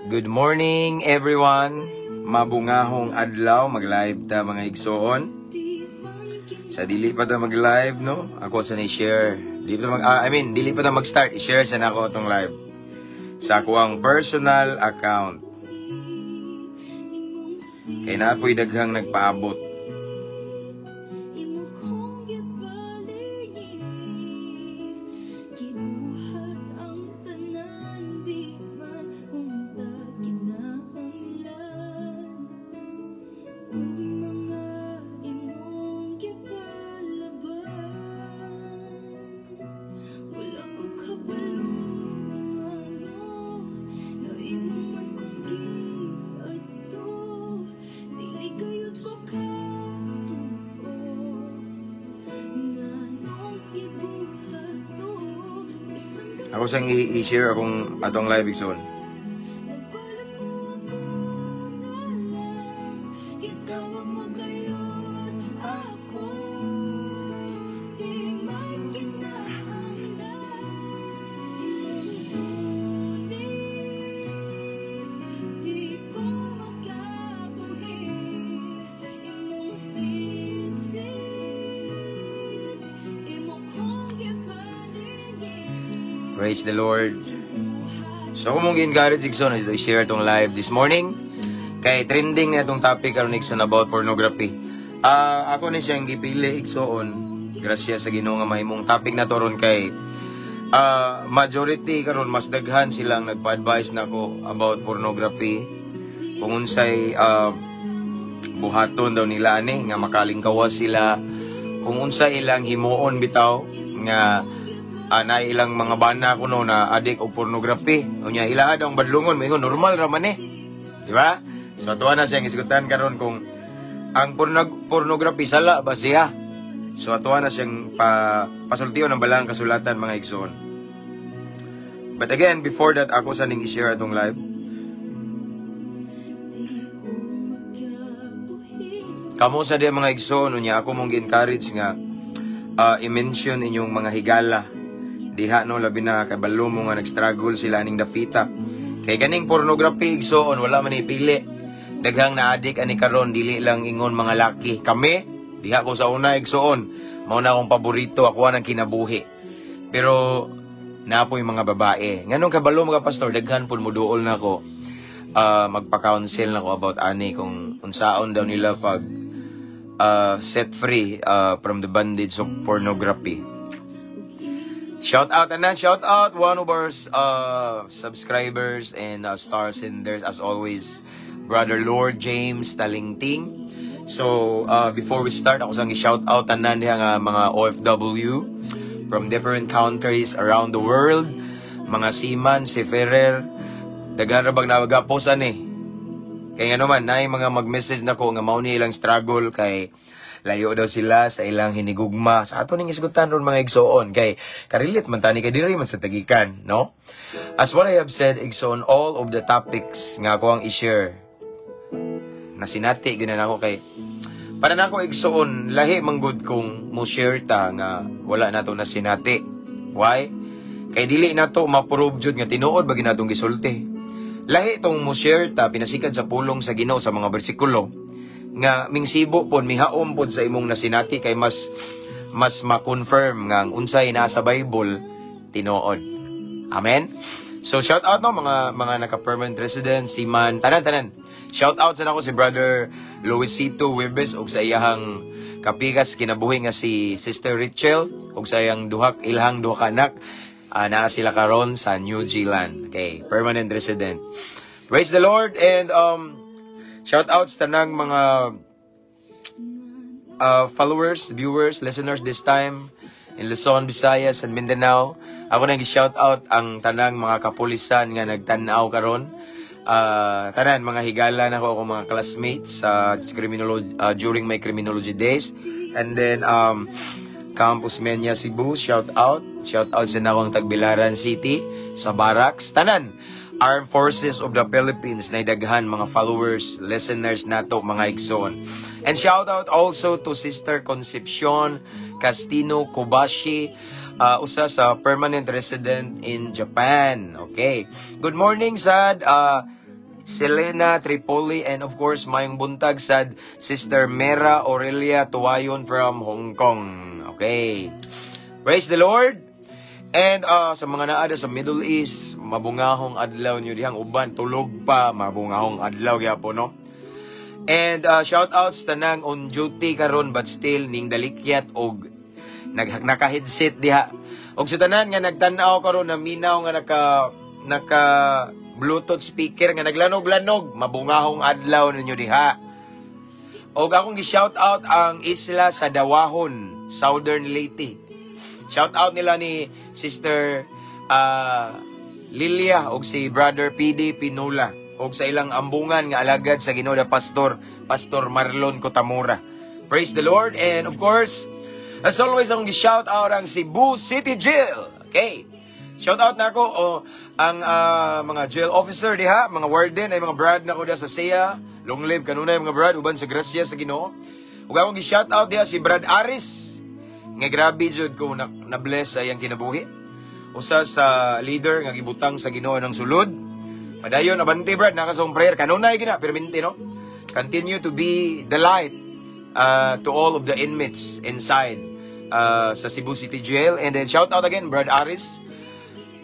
Good morning everyone. Mabungahong adlaw mag-live ta mga igsoon. Sa dili pa ta mag-live no. Ako sa ni-share. Dili pa ta mag-start, i-share sa nako tong live. Sa ako ang personal account. Kay napoy daghang nagpaabot. Ako sang i-share akong atong live igsoon. Praise the Lord. So kung mong encourage Igsoon, i-share itong live this morning. Kay trending na itong topic karon Igsoon about pornography. Ako ni siyang gipili Igsoon. Grasya sa Ginoo nga mahimong topic na toron kay majority karon mas daghan silang nagpa-advise nako about pornography. Kung unsay buhaton daw nila ani nga makalingkawas sila. Kung unsay ilang himuon bitaw nga na ilang mga bana ko no na adik o pornography. Unya ila adang badlungon mo normal ra man Di ba? So tuwa na siyang isgutan karon kung ang pornography sala ba siya. So tuwa na siyang pasultiyon ng balang kasulatan mga igsoon. But again, before that ako sa ning i-share atong live. Kamo sa di mga igsoon unya ako mong gi-encourage nga i-mention inyong mga higala. Diha no labi na kabalo mo nga nag-struggle sila ning dapita. Kay ganing pornography igsoon wala man ipili. Daghang na-addict ani karon dili lang ingon mga laki. Kami diha ko sa una igsoon mao na akong paborito ako nang kinabuhi. Pero napoy mga babae. Nganong kabalo mga pastor daghan pud moduol nako magpa-counsel nako about ani kung unsaon daw nila pag set free from the bondage of pornography. Shout out one of our subscribers and star senders as always, Brother Lord James Talingting. So before we start, ako sang i-shout out tanan diha nga mga OFW from different countries around the world, mga seaman, seafarer, daghan ra bang nagapos ani. Kay nga naman nay mga mag-message nako nga mao ni ilang struggle kay layo daw sila sa ilang hinigugma. Sa ato ning isgutan ron mga igsoon kay karilit man tani kay diri man sa tagikan, no? As what I have said, igsoon, all of the topics nga ako ang i-share na sinati gyud nako kay para nako igsoon lahi manggod kung mo share ta nga wala nato na sinati. Why? Kay dili nato ma-prove jud nga tinuod ba ginatong gisulti. Lahi tong mo share ta pinasikat sa pulong sa Ginoo sa mga bersikulo nga mingsibo pod mihaom pod sa imong nasinati kay mas ma-confirm nga unsay nasa Bible tinuod. Amen. So shout out no mga naka-permanent resident seaman tanan. Shout out sa nako si Brother Luisito Webes og sa iyahang kapigas kinabuhi nga si Sister Rachel og sa iyang ilahang duha ka anak. Naa sila karon sa New Zealand. Okay, permanent resident. Praise the Lord and shoutouts tanang mga followers, viewers, listeners this time in Luzon, Visayas, and Mindanao. Ako nang gi-shoutout ang tanang mga kapulisan nga nagtan-aw karon. Tanan mga higala nako ako mga classmates sa criminology during my criminology days. And then Campus Menya Cebu, shoutout sa nawang Tagbilaran City, sa Barracks, tanan Armed Forces of the Philippines na daghan mga followers, listeners nato mga igsoon. And shoutout also to Sister Concepcion Castino Kobashi, usa sa permanent resident in Japan. Okay. Good morning, Sad. Selena Tripoli, and of course, mayong buntag sad Sister Mera Aurelia Tuwayon from Hong Kong. Okay. Praise the Lord. And sa mga naada sa Middle East, mabungahong adlaw nyo dihang uban, tulog pa, mabungahong adlaw yapo, no? And shout outs tanang on duty karon but still ning dalikyat og naka-headset diha. Og sa tanan nga nagtan-aw karon na minaw nga naka Bluetooth speaker nga naglanog-lanog, mabungahong adlaw ninyo diha. Og akong gi-shout out ang isla sa Dawahon, Southern Leyte. Shout out nila ni Sister Lilia og si Brother PD Pinula og sa ilang ambungan nga alagad sa Ginoo Pastor Marlon Cotamura. Praise the Lord. And of course, as always, akong gi-shout out ang Cebu City Jail. Okay. Shout out na ako ang mga jail officer diha, mga warden ay mga brad na ko diha sa SEA, long live kanunay mga brad uban sa grasya sa Ginoo. Ug akong gi-shout out diha si Brad Aris. Nga grabe jud ko na bless sa iyang kinabuhi. Usa sa leader nga gibutang sa Ginoo ng sulod. Padayon abante brad nakasong prayer kanunay gina perminti no. Continue to be the light to all of the inmates inside sa Cebu City Jail. And then shout out again Brad Aris.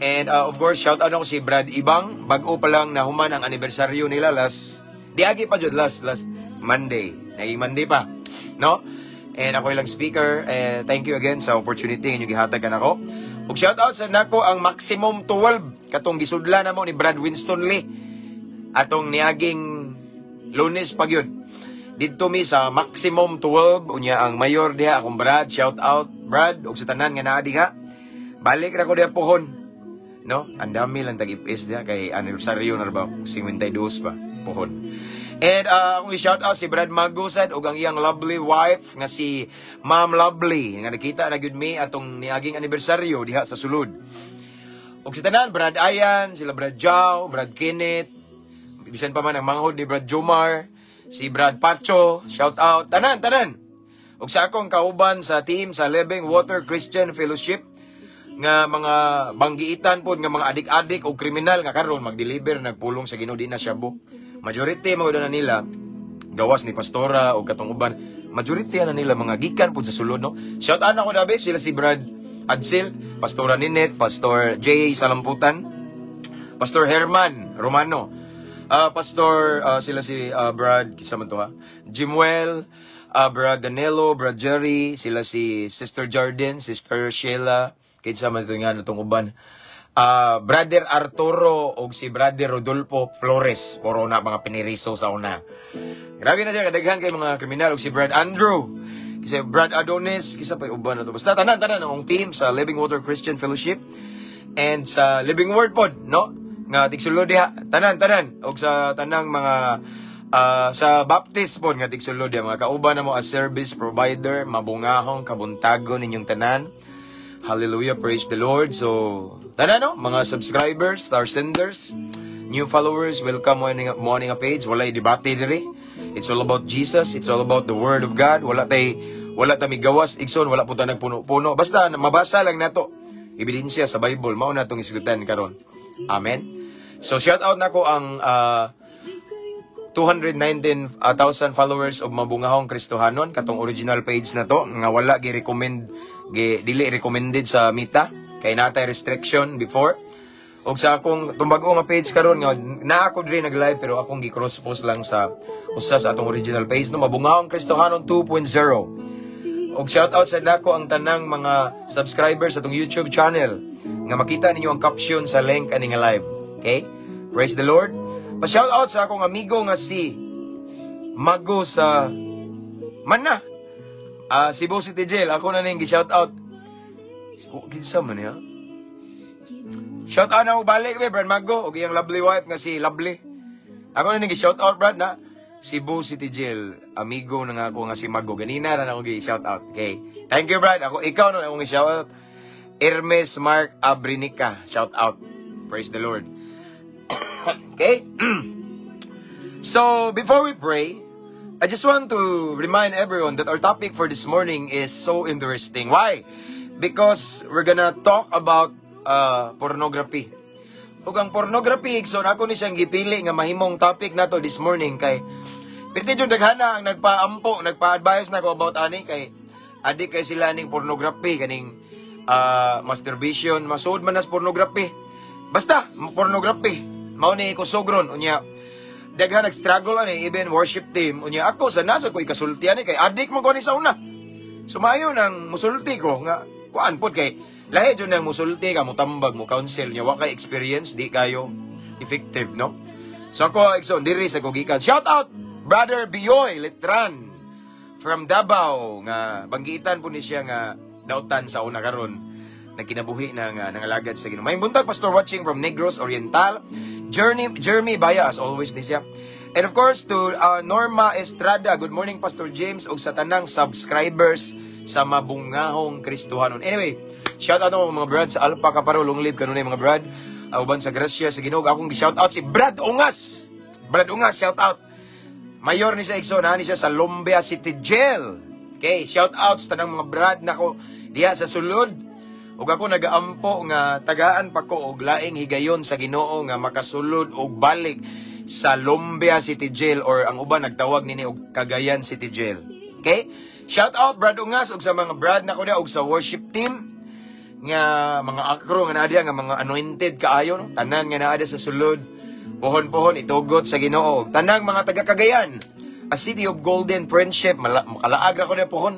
And of course shout out ako si Brad Ibang. Bag-o pa lang na human ang anibersaryo nila last Monday. Naging Monday pa, no? And ako ilang speaker, thank you again sa opportunity nga gihatag kanako. Ug shout out sa nako ang Maximum 12 katong gisudla namo ni Brad Winston Lee atong niaging Lunes pagyud. Didto mi sa Maximum 12 unya ang mayor diha akong Brad, shout out Brad ug sa tanan nga naa diha. Balik ra ko diha pohon. No? Ang dami lang tag-ipis diha kay anibersaryo na ba 52 pa pohon. And akong i-shout out si Brad Magusad ug ang iyang lovely wife nga si Ma'am Lovely nga nakita na gyud mi atong niaging anibersaryo diha sa sulod. Ug si tanan Brad Ayan, sila Brad Jao, Brad Kenneth, bisan pa man ang manghod ni Brad Jomar, si Brad Pacho, shout out tanan. Ug sa akong kauban sa team sa Living Water Christian Fellowship nga mga banggiitan pod nga mga adik-adik o kriminal nga karon mag-deliver nagpulong sa Ginoo di na Shabu. Majority mga na nila gawas ni pastora o katong uban. Majority na nila mga gikan pod sa sulod no. Shout out ako dabe sila si Brad Adsil, Pastora Ninette, Pastor J. Salamputan, Pastor Herman Romano, Pastor sila si Brad kisa man to ha. Jimwell, Brad Danilo, Brad Jerry, sila si Sister Jordan, Sister Sheila, kinsa man ito nga itong uban. Brother Arturo o si Brother Rodolfo Flores, puro na mga piniriso sa una. Grabe na siya, kadaghan kay mga kriminal. O si Brad Andrew, kasi Brad Adonis, kisa pa uban na to. Basta tanan ang team sa Living Water Christian Fellowship and sa Living Word pod, no? Nga tigsulod diha, tanan. O sa tanang mga sa Baptist pod nga tigsulod diha, mga kauban na mo as service provider, mabungahong kabuntagon ninyong tanan. Hallelujah, praise the Lord. So, tanan no, mga subscribers, star senders, new followers, welcome mo nga page. Walay debate diri. It's all about Jesus, it's all about the Word of God. Wala ta migawas igsoon, wala po ta nagpuno-puno. Basta mabasa lang nato. Ebidensya sa Bible, mao na tong isgutan karon. Amen. So, shout out nako ang 219,000 followers of Mabungahong Kristohanon katong original page na to nga wala dili recommended sa Mita kay natay restriction before. Og sa akong tumbago nga page karon nga na ako diri nag-live pero akong gi-cross post lang sa usa sa atong original page no Mabungahong Kristohanon 2.0. Og shout out sa nako ang tanang mga subscribers sa atong YouTube channel nga makita ninyo ang caption sa link ani nga live. Okay? Praise the Lord. Pa-shout out sa akong amigo nga si Mago sa Mana. Cebu City Jail. Ako na ning gi-shout out. Kinsa man niya? Shout out na ako balik Brad Mago og iyang lovely wife nga si Lovely. Ako na ning gi-shout out Brad na Cebu City Jail. Amigo na nga ako nga si Mago. Ganina ra na ako gi-shout out. Okay. Thank you Brad. Ikaw na akong gi-shout out. Hermes Mark Abrinica. Shout out. Praise the Lord. Okay? So, before we pray, I just want to remind everyone that our topic for this morning is so interesting. Why? Because we're gonna talk about pornography. ug ang pornography igsoon ako ni siyang gipili nga mahimong topic nato this morning kay perti jud daghana ang nagpaampo, nagpa-advise na ko about ani kay adik kay sila ning pornography kaning masturbation, masuod man as pornography. Basta pornography. Mao ni kusogron unya daghan nag-struggle ani even worship team unya ako sa nasa ko ikasulti ani kay adik man ko ni sa una. Sumayo nang musulti ko nga kuan pod kay lahi jud nang musulti ka mo tambag mo counsel nya wa kay experience di kayo effective no. So ako igsoon diri sa kugikan. Shout out Brother Bioy Letran from Davao nga banggitan po ni siya nga dautan sa una karon nagkinabuhi na nga nangalagad sa Ginoo. May buntag pastor watching from Negros Oriental. Jeremy Baya as always ni siya. And of course to Norma Estrada, good morning Pastor James ug sa tanang subscribers sa mabungahong Kristohanon. Anyway, shout out mga brad sa Alpha Kaparo long live kanunay mga brad. Uban sa grasya sa Ginoo akong gi-shout out si Brad Ungas. Brad Ungas shout out. Mayor ni siya igsoon ni siya sa Lombia City Jail. Okay, shout out sa tanang mga brad nako diha sa sulod. Ug ako nagaampo nga tagaan pa ko og laing higayon sa Ginoo nga makasulod og balik sa Lombia City Jail or ang uban nagtawag nini og Cagayan City Jail. Okay? Shout out Brad Ungas ug sa mga brad nako diha og sa worship team nga mga akro nga naa diha nga mga anointed kaayo no. Tanan nga naa sa sulod. Pohon-pohon itugot sa Ginoo. Tanang mga taga Cagayan, a city of golden friendship, makalaag ra ko na pohon.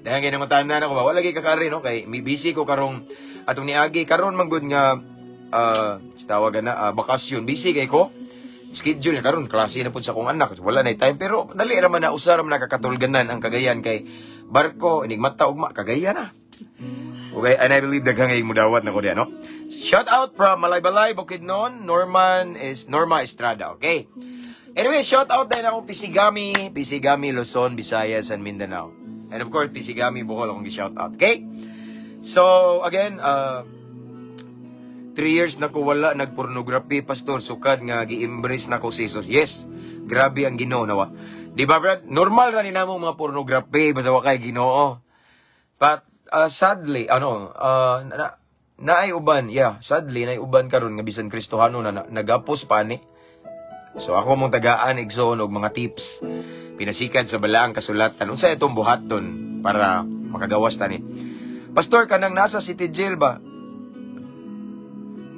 Dahil ganyan mga tanan ako ba, wala lagi kakari, no? Kay may busy ko karong atong niagi. Karon man gud nga, tawagan na, bakasyon. Busy kay ko. Schedule niya karon klase na po sa kong anak. Wala na time. Pero dali raman na usara man nakakatulganan ang Cagayan kay barko, enigmata ugma, Cagayan na. Okay, and I believe daghang ay mudawat na ko diyan, no? Shout out from Malaybalay, Bukidnon, Norma Estrada, okay? Anyway, shout out din ako Pisigami, Luzon, Visayas, and Mindanao. And of course, Pisigami, Bohol akong gi-shout out, okay? So, again, 3 years na ko wala nagpornography, pastor, sukad nga gi-embrace na ko si Jesus. Yes, grabe ang Ginoo nawa. Di ba, Brad? Normal ra ni namo mga pornography, basta wa kay Ginoo. But, sadly, naay uban, sadly, naay uban karon nga bisan Kristohano na nagapos pa ni. So ako mong tagaan igsoon og mga tips pinasikad sa balaang kasulatan unsa itong buhaton para makagawas tani. Pastor kanang nasa City Jail ba?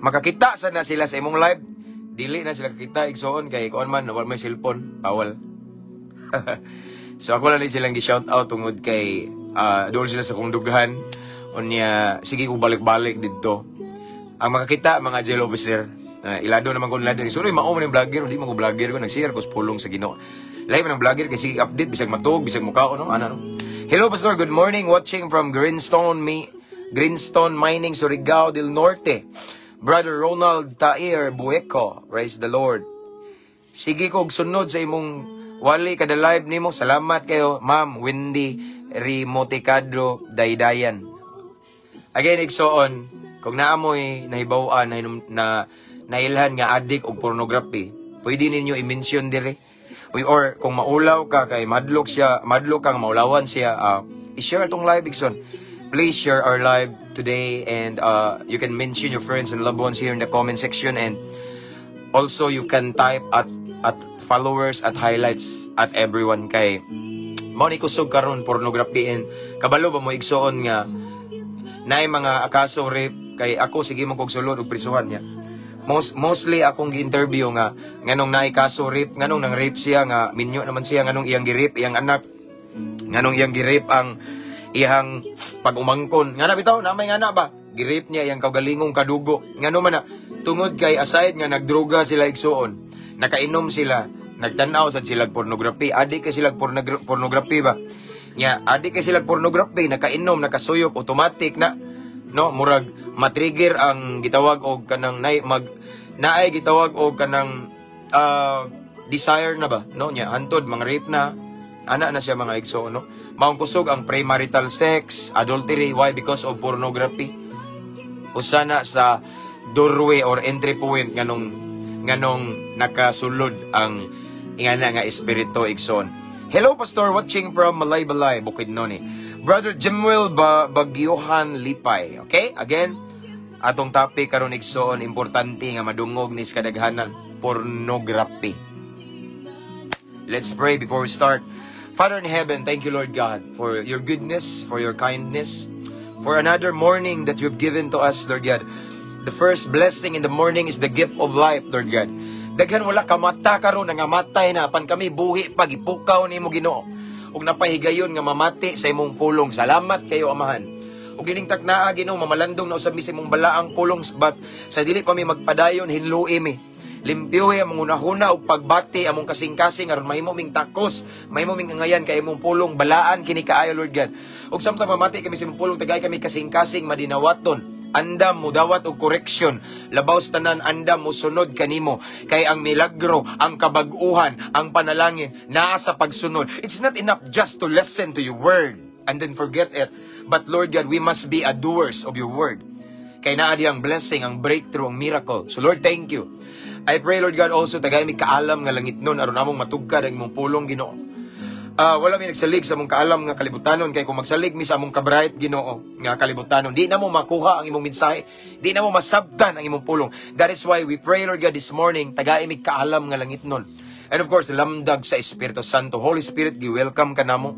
Makakita sana sila sa imong live. Dili na sila kakita igsoon kay kuan man wala may cellphone, bawal. So ako lang silang gi-shout out tungod kay doon sila sa kong dughan. Unya, sige ko balik-balik dito. Ang makakita, mga jail officer, ilado naman ko nila din. Sorry, mauman yung vlogger, hindi mo ko vlogger ko, nag-share ko sa pulong sa Ginoo. Live ng vlogger, kasi update, bisag matug, bisag mukao, no? Ano, no? Hello, Pastor, good morning, watching from Greenstone Mining, Surigao del Norte. Brother Ronald Tair Bueco, praise the Lord. Sige ko, sunod sa imong wali kada live nimo. Salamat kayo, Ma'am Wendy Rimoticado Daydayan. Again, igsoon, kung naamoy nahibawan na nailhan nga addict og pornography, pwede ninyo i-mention dire. Or kung maulaw ka kay madlok kang maulawan siya, i-share itong live, igsoon. Please share our live today and you can mention your friends and loved ones here in the comment section, and also you can type at followers at highlights at everyone kay mao ni kusog karon pornography and kabalo ba mo igsoon nga naay mga akaso rape kay ako sige man kog sulod og prisuhan niya. Mostly akong gi-interview nga nganong naay kaso rape, nganong nang rape siya nga minyo naman siya, nganong iyang gi-rape iyang anak, nganong iyang gi-rape ang iyang pag-umangkon. Ngana bitaw na may ngana ba? Gi-rape niya iyang kaugalingong kadugo. Ngano man na tungod kay aside nga nagdroga sila igsuon, nakainom sila, nagtanaw sad sila pornography, adik kay sila pornography ba? Nya adik kay sila pornography, nakainom, nakasuyop, automatic na no murag matrigger ang gitawag og kanang naay gitawag og kanang desire na ba no nya hantod mga rape na ana na siya mga igso no maong kusog ang premarital sex, adultery. Why? Because of pornography. Usana sa doorway or entry point nganong nakasulod ang ingana nga espiritu igsoon. Hello, Pastor, watching from Malaybalay, Bukidnon. Brother Jemuel Bagyohan Lipay. Okay? Again, Atong topic karon igsoon importante nga madungog ni kadaghanan, pornography. Let's pray before we start. Father in heaven, thank you Lord God for your goodness, for your kindness, for another morning that you've given to us, Lord God. The first blessing in the morning is the gift of life, Lord God. Daghan wala kamata karon nga matay na apan kami buhi pag ipukaw nimo Ginoo. Ug napahigayon nga mamati sa imong pulong. Salamat kayo Amahan. Ug gining taknaa Ginoo mamalandong na usab mi sa imong balaang pulong but sa dili pa mi magpadayon hinluwi mi. Limpyuhi among unahuna ug pagbati among kasing-kasing aron mahimo ming takos, mahimo ming angayan kay imong pulong balaan kini kaayo Lord God. Ug samtang mamati kami sa imong pulong tagay kami kasing-kasing madinawaton. Andam mo dawat og correction, labaw sa tanan andam mo sunod kanimo kay ang milagro, ang kabag-uhan, ang panalangin naa sa pagsunod. It's not enough just to listen to your word and then forget it, but Lord God, we must be doers of your word. Kay naa di ang blessing, ang breakthrough, ang miracle. So Lord, thank you. I pray Lord God also tagay mi kaalam nga langit nun aron among matugkad ang imong pulong Ginoo. Wala mi nagsalig sa among kaalam nga kalibutanon kay kung magsalig mi sa among kabright Ginoo nga kalibutanon di na mo makuha ang imong mensahe, di na mo masabtan ang imong pulong. That is why we pray Lord God this morning tagay mi kaalam nga langit nun. And of course lamdag sa Espiritu Santo. Holy Spirit, gi-welcome ka namo.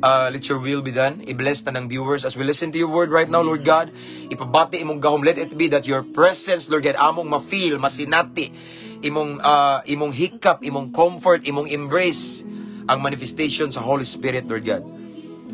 Let your will be done. I-bless na ng viewers as we listen to your word right now, Lord God. Ipabati imong gahom. Let it be that your presence, Lord God, among ma-feel, masinati, imong hikap, imong comfort, imong embrace, ang manifestation sa Holy Spirit, Lord God.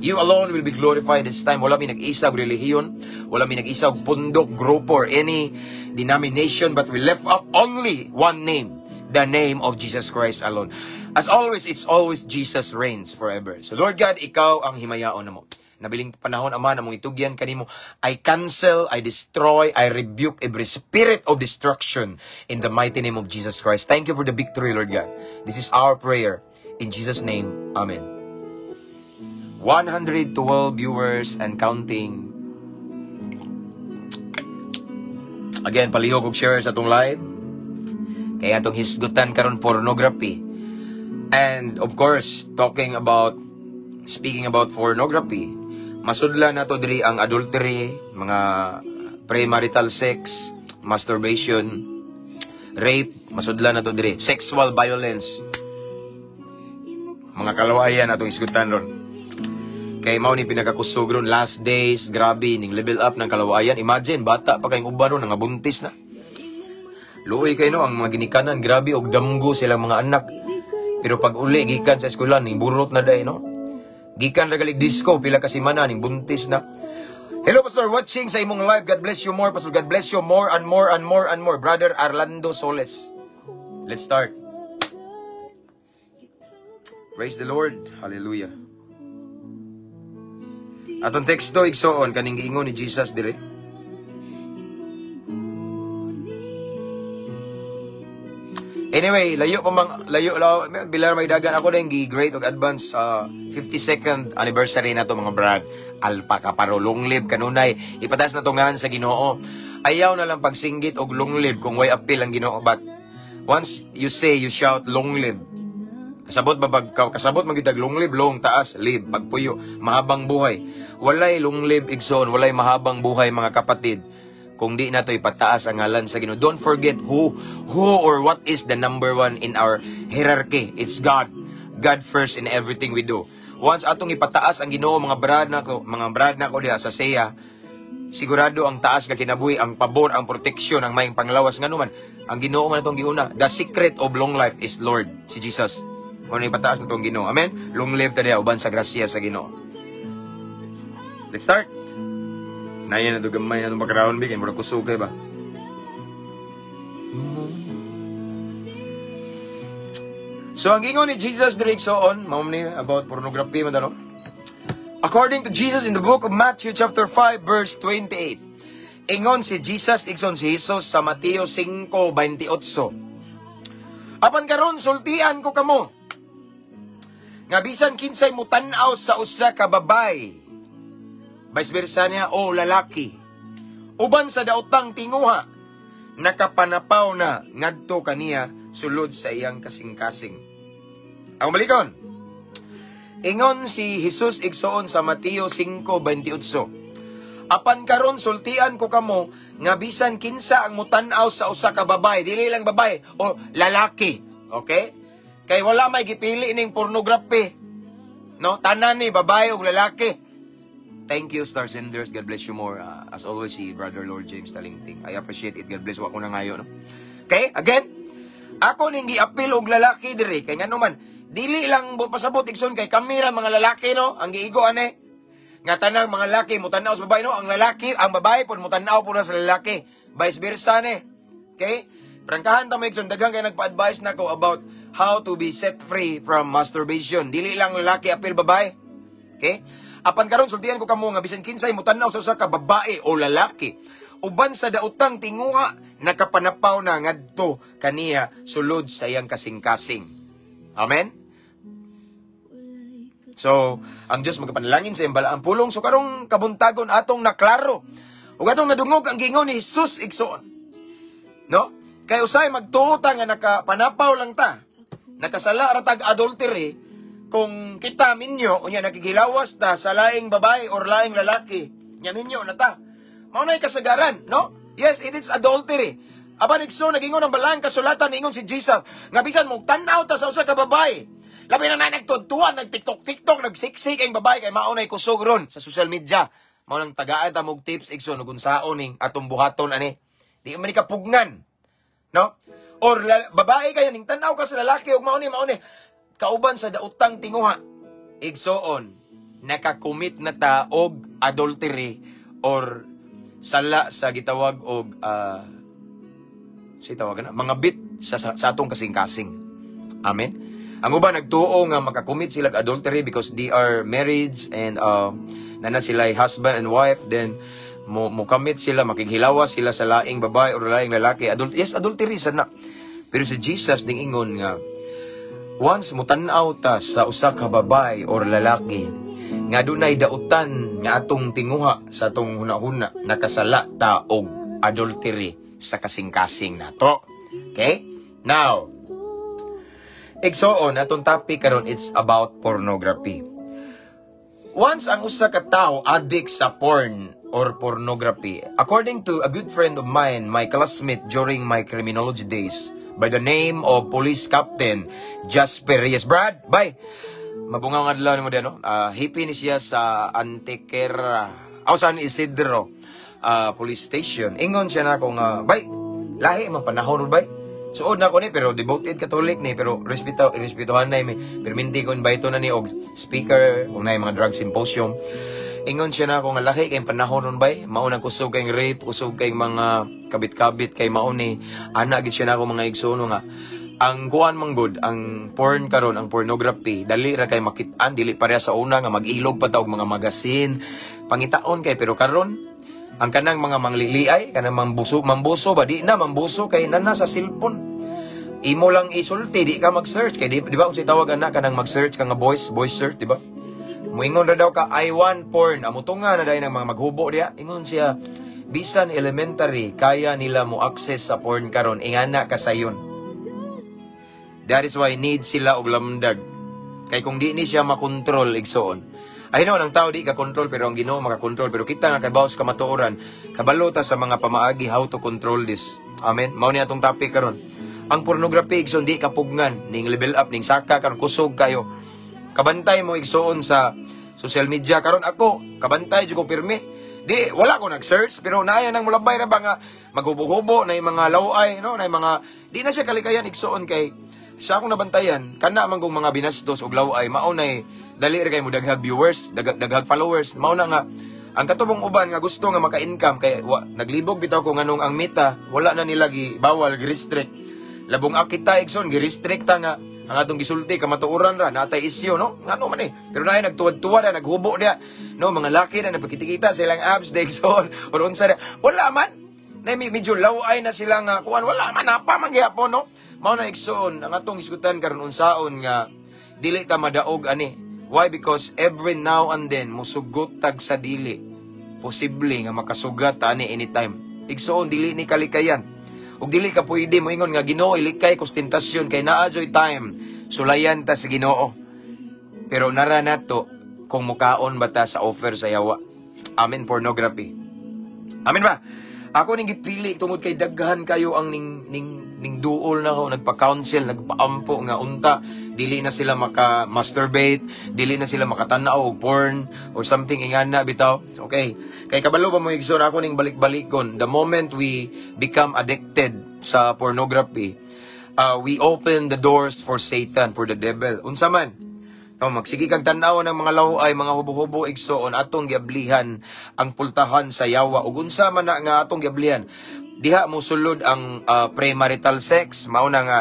You alone will be glorified this time. Wala mi nag-isag relihiyon, wala mi nag-isag pundok, group, or any denomination, but we lift up only one name, the name of Jesus Christ alone. As always, it's always Jesus reigns forever. So Lord God, ikaw ang himayaon na mo. Nabiling panahon, Ama, na mong itugyan kanimo. I cancel, I destroy, I rebuke every spirit of destruction in the mighty name of Jesus Christ. Thank you for the victory, Lord God. This is our prayer. In Jesus' name, Amen. 112 viewers and counting. Again, palihog og share sa itong live. Kaya itong hisgutan karon pornography. And of course, speaking about pornography, masudla na to diri ang adultery, mga premarital sex, masturbation, rape, masudla na to diri, sexual violence, mga kalawayan atong isgutan ron. Kay mao ni pinakakusog ron last days, grabe ning level up ng kalawayan. Imagine bata pa kayong uban ron nga buntis na. Luoy kay no ang mga ginikanan, grabe og damgo silang mga anak. Pero pag uli gikan sa eskwelahan ning burot na day no. Gikan ra galig disco pila ka semana ning buntis na. Hello Pastor watching sa imong live. God bless you more Pastor. God bless you more and more and more and more. Brother Arlando Soles. Let's start. Praise the Lord. Hallelujah. Atong teksto igsoon kaning giingon ni Jesus dire. Anyway, layo bilar may dagan ako ding gi-great og advance 52nd anniversary na to mga brad. Alpaka paro long live kanunay. Ipatas na to ngan sa Ginoo. Ayaw na lang pagsinggit og long live kung way appeal ang Ginoo, but once you say, you shout long live. Kasabot magitag long live, long taas, live, pagpuyo, mahabang buhay. Walay long live igsoon, walay mahabang buhay mga kapatid. Kung di na to ipataas ang ngalan sa Ginoo. Don't forget who or what is the number one in our hierarchy. It's God. God first in everything we do. Once atong ipataas ang Ginoo mga brad na ko diha sa SEA, sigurado ang taas nga kinabuhi, ang pabor, ang proteksyon, ang mayong panglawas nga naman. Ang Ginoo man atong giuna. The secret of long life is Lord, si Jesus. Ano ipataas na itong Ginoo. Amen? Long live tayo, uban sa grasya sa Ginoo. Let's start. Naya na ito gamay na itong background bigay. Mura kusukay ba? So, ang ingon ni Jesus Diriksoon, mamuni about pornography, madano? According to Jesus in the book of Matthew chapter 5 verse 28. Ingon si Jesus, igsoon si Jesus sa Mateo 5:28. Apan karon sultian ko kamo. Nga bisan kinsay mo tan-aw sa usa ka babay. Vice versa niya o lalaki. Uban sa daotang tinguha, nakapanapaw na ngadto kaniya sulod sa iyang kasing-kasing. Ang balikon. Ingon si Jesus igsoon sa Mateo 5:28. Apan karon sultian ko kamo nga bisan kinsa ang mutan-aw sa usa ka babae, dili lang babae o lalaki. Okay? Kay wala may gipili ning pornography. No, tanan ni babae ug lalaki. Thank you, Star Senders. God bless you more. As always, si Brother Lord James Talingting. I appreciate it. God bless you. Ako na ngayon. No? Okay? Again, ako ning gi-appeal og lalaki diri kay ngano man dili lang pasabot igsoon kay kamera mga lalaki no ang giigo ane nga tanang mga lalaki mutan-aw sa babae no ang lalaki ang babae pud mutan-aw pud sa lalaki vice versa ne. Okay? Prangkahan ta mo igsoon daghang kay nagpa-advise nako about how to be set free from masturbation. Dili lang lalaki appeal babae. Okay? Apan karon sultihan ko kamo nga bisan kinsay mutan-aw sa usa ka babae o lalaki uban sa daotang tinguha nakapanapaw na ngadto kaniya sulod sa iyang kasing-kasing. Amen? So, ang Diyos magpanalangin sa iyang balaang pulong. So, karong kabuntagon atong naklaro. O atong nadungog ang gingon ni Jesus igsoon. No? Kaya usay magtuota nga nakapanapaw lang ta. Nakasala ratag adultery. Kung kita minyo, unya nakikilawas ta sa laing babae or laing lalaki. Nya minyo na ta. Maunay kasagaran, no? Yes, it is adultery. Aba nigso nagingon ang balaang kasulatan ningon si Jesus. Nga bisan mo tan-aw ta sa usa ka babae. Labi na nagtuntuan, nag-tiktok, nagsiksik ang babae kay maunay kusog ron sa social media. Maunang tagaan ta mog tips igsoon ug unsaon ning atong buhaton ani. Di man ka pugnan. No? Or babae kaya ning tan-aw ka sa lalaki ug maunay kauban sa daotang tinguha. Igsoon nakakommit na ta og adultery or sala sa gitawag og mga bit sa atong kasing-kasing. Amen. Ang uban nagtuo nga makakommit sila og adultery because they are married and nana sila husband and wife, then mo commit sila, makighilawas sila sa laing babae or laing lalaki. Yes, adultery sana. Pero si Jesus ding ingon nga once mo tan-aw ta sa usa ka babae or lalaki nga dunay dautan nga atong tinguha sa atong hunahuna, nakasala ta og adultery sa kasing-kasing nato. Okay? Now, igsoon atong topic karon it's about pornography. Once ang usa ka tawo addict sa porn or pornography, according to a good friend of mine, my classmate during my criminology days, by the name of Police Captain Jasper Reyes. Brad, bye! Mabungang adlaw ni mo din, no? Hippie ni siya sa Antequera, San Isidro Police Station. Ingon siya na akong, bye, lahi man panahon, bye. Suod na ko ni, pero devoted Catholic ni, pero respetuhan na mi. Pero minti ko invite na ni og speaker, kung na mga drug symposium. Ingon siya na kung laki kayong panahon nun bay, maunang kusog kayong rape, kusog kayong mga kabit-kabit kay mauni. Anak, gid siya na ako mga igsono nga. Ang kuan manggod, ang porn karon, ang pornography, dali ra kay makitaan, dili pareha sa una nga mag-ilog pa ta og mga magasin, pangitaon kay, pero karon ang kanang mga mangliliay, kanang mambuso ba? Di na, mambuso kay nana sa cellphone. Imo lang isulti, di ka mag-search. Kay di ba kung si tawag anak, kanang mag-search ka nga voice search, di ba? Muingon na daw ka, I want porn. Amutunga na dahil ng mga maghubo diya. Ingon siya, bisan elementary, kaya nila mo access sa porn karon, ingana ka sayon. That is why need sila og lamdag. Kay kung di ni siya makontrol, igsoon. I know, ang tao di ka control, pero ang Ginoo makakontrol. Pero kita nga kay bawas kamatuoran, kabalota sa mga pamaagi how to control this. Amen. Mao ni atong topic karon. Ang pornography igsoon di kapugnan, ning level up, ning saka karon kusog kayo. Kabantay mo igsoon sa social media karon ako, kabantay jud ko pirmi. Di wala ko nag-search, pero naaya nang mulabay ra ba nga maghubo-hubo na yung mga laway, no, na yung mga di na siya kalikayan igsoon kay sa akong nabantayan kana man kong mga binastos og laway mao nay dali ra kay mo daghang viewers, daghang followers. Mao na nga ang katubong uban nga gusto nga maka-income kay naglibog bitaw ko nganong ang meta wala na nila bawal gi-restrict. Labong akita igsoon gi-restrict nga ang atong gisulti kamatuoran ra natay isyu, no, ngano man pero naay nagtuwad-tuwad na naghubo dia, no, mga laki na napakita-kita silang abs dexon or unsa wala man na medyo laway na sila nga kuan wala man apa man gyapon, no. Mao na igsoon ang atong isgutan karon unsaon nga dili ta madaog ani. Why? Because every now and then musugot tag sa dili posible nga makasugat ani anytime. Igsoon dili ni kalikayan. Ug dili ka pwede mo ingon nga Ginoo ilikay kostentasyon kay naa joy time sulayan ta sa Ginoo. Pero nara nato kung mukaon ba ta sa offer sa yawa. Amen. Pornography. Amen ba? Ako ning gipili tungod kay daghan kayo ang ning duol na ko, nagpa-counsel, nagpaampo nga unta dili na sila maka-masturbate, dili na sila makatanaw og porn or something ingana bitaw. Okay. Kay kabalo ba mo igsoon ako ning balik-balikon, the moment we become addicted sa pornography, we open the doors for Satan, for the devil. Unsa man? Magsige kag tan-aw ng mga laway, mga hubo-hubo igsoon atong giablihan ang pultahan sa yawa ug unsa man na nga atong giablihan. Diha mo sulod ang premarital sex, mao na nga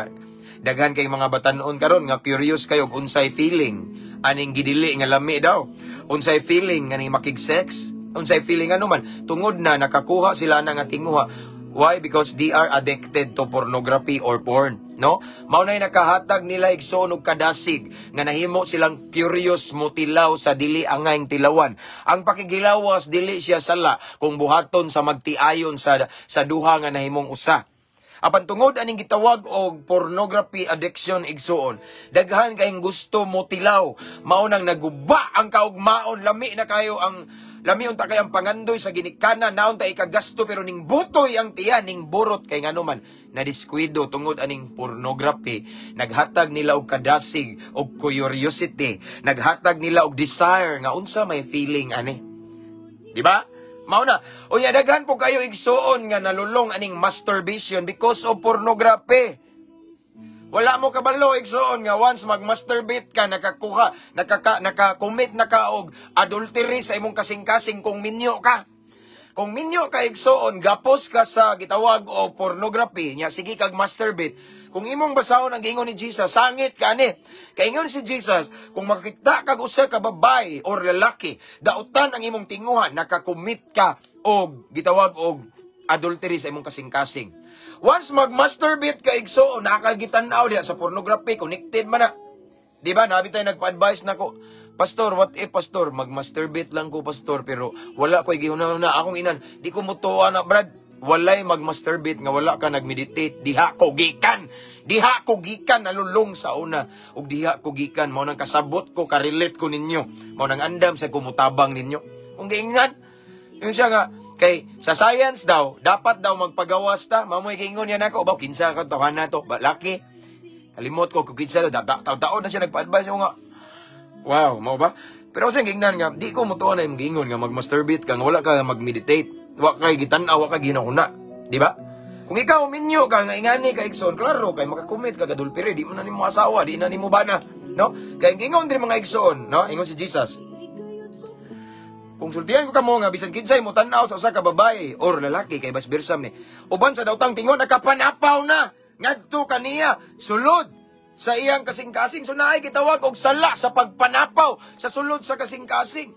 daghan kay mga batan-on karon nga curious kayo og unsay feeling aning gidili nga lami daw. Unsay feeling nga ni makig-sex, unsay feeling ano man tungod na nakakuha sila na nga tinguha. Why? Because they are addicted to pornography or porn, no? Mao nay nakahatag nila igsoon og kadasig nga nahimo silang curious mo tilaw sa dili angayng tilawan. Ang pakigilawas dili siya sala kung buhaton sa magtiayon sa duha nga nahimong usa. Apan tungod aning gitawag og pornography addiction igsoon, daghan kayong gusto mo tilaw, mao nang naguba ang kaugmaon, lami na kayo ang lami unta kay ang pangandoy sa ginikana, naon ta ikagasto pero ning butoy ang tiyan, ning burot kay ngano man na diskuido tungod aning pornography. Naghatag nila og kadasig og curiosity, naghatag nila og desire nga unsa may feeling ani. Di ba? Mao na. Unya daghan po kayo igsuon nga nalulong aning masturbation because of pornography. Wala mo kabalo igsuon nga once mag-masturbate ka, naka-commit na ka og adultery sa imong kasing-kasing kung minyo ka. Kung minyo ka igsuon, gapos ka sa gitawag o pornography, nya sige kag masturbate. Kung imong basahon ang giingon ni Jesus, sangit ka ani. Kaingon si Jesus, kung makita kag usa ka babae or lalaki, dautan ang imong tinguhan, naka-commit ka og gitawag og adultery sa imong kasing-kasing. Once mag-masturbate ka igsoon, nakakagitan-aw diha sa pornography, connected man na. Di ba? Nabi tayo nagpa-advise na ko, Pastor, what if, Pastor, mag-masturbate lang ko, Pastor, pero wala ko gihuna na akong inan. Di ko mutuwa na, Brad. Walay mag-masturbate nga wala ka nag-meditate. Diha ko gikan. Diha ko gikan nalulong sa una. Ug diha ko gikan. Mao nang kasabot ko, karelate ko ninyo. Mao nang andam sa kumutabang ninyo. Kung giingan, yun siya nga, kay sa science daw, dapat daw magpagawas ta. Mamoy giingon yan ako. Baw, kinsa ka tawahan na to. Laki. Kalimot ko, kung kinsa daw. Taon na siya nagpa-advise ako nga. Wow, mau ba? Pero sa gingnan nga, di ko mutuwa na yung giingon nga mag-masturbate ka, nga wala ka mag-meditate. Wa kay gitanaw, wa kay ginahuna. Di ba? Kung ikaw minyo ka, nga ingani ka igsoon, klaro, kay makakumit ka gadulpiri, di mo na nimo asawa, di na nimo bana. No? Kay ingon din mga igsoon, no? Ingon si Jesus. Kung sultihan ko kamo nga, bisan kinsay mo tanaw sa usa ka babae or lalaki, kay bas bersam ni. Uban sa dautang tingon, nakapanapaw na. Ngadto kaniya, sulod sa iyang kasing-kasing. So naay gitawag og sala sa pagpanapaw sa sulod sa kasing-kasing.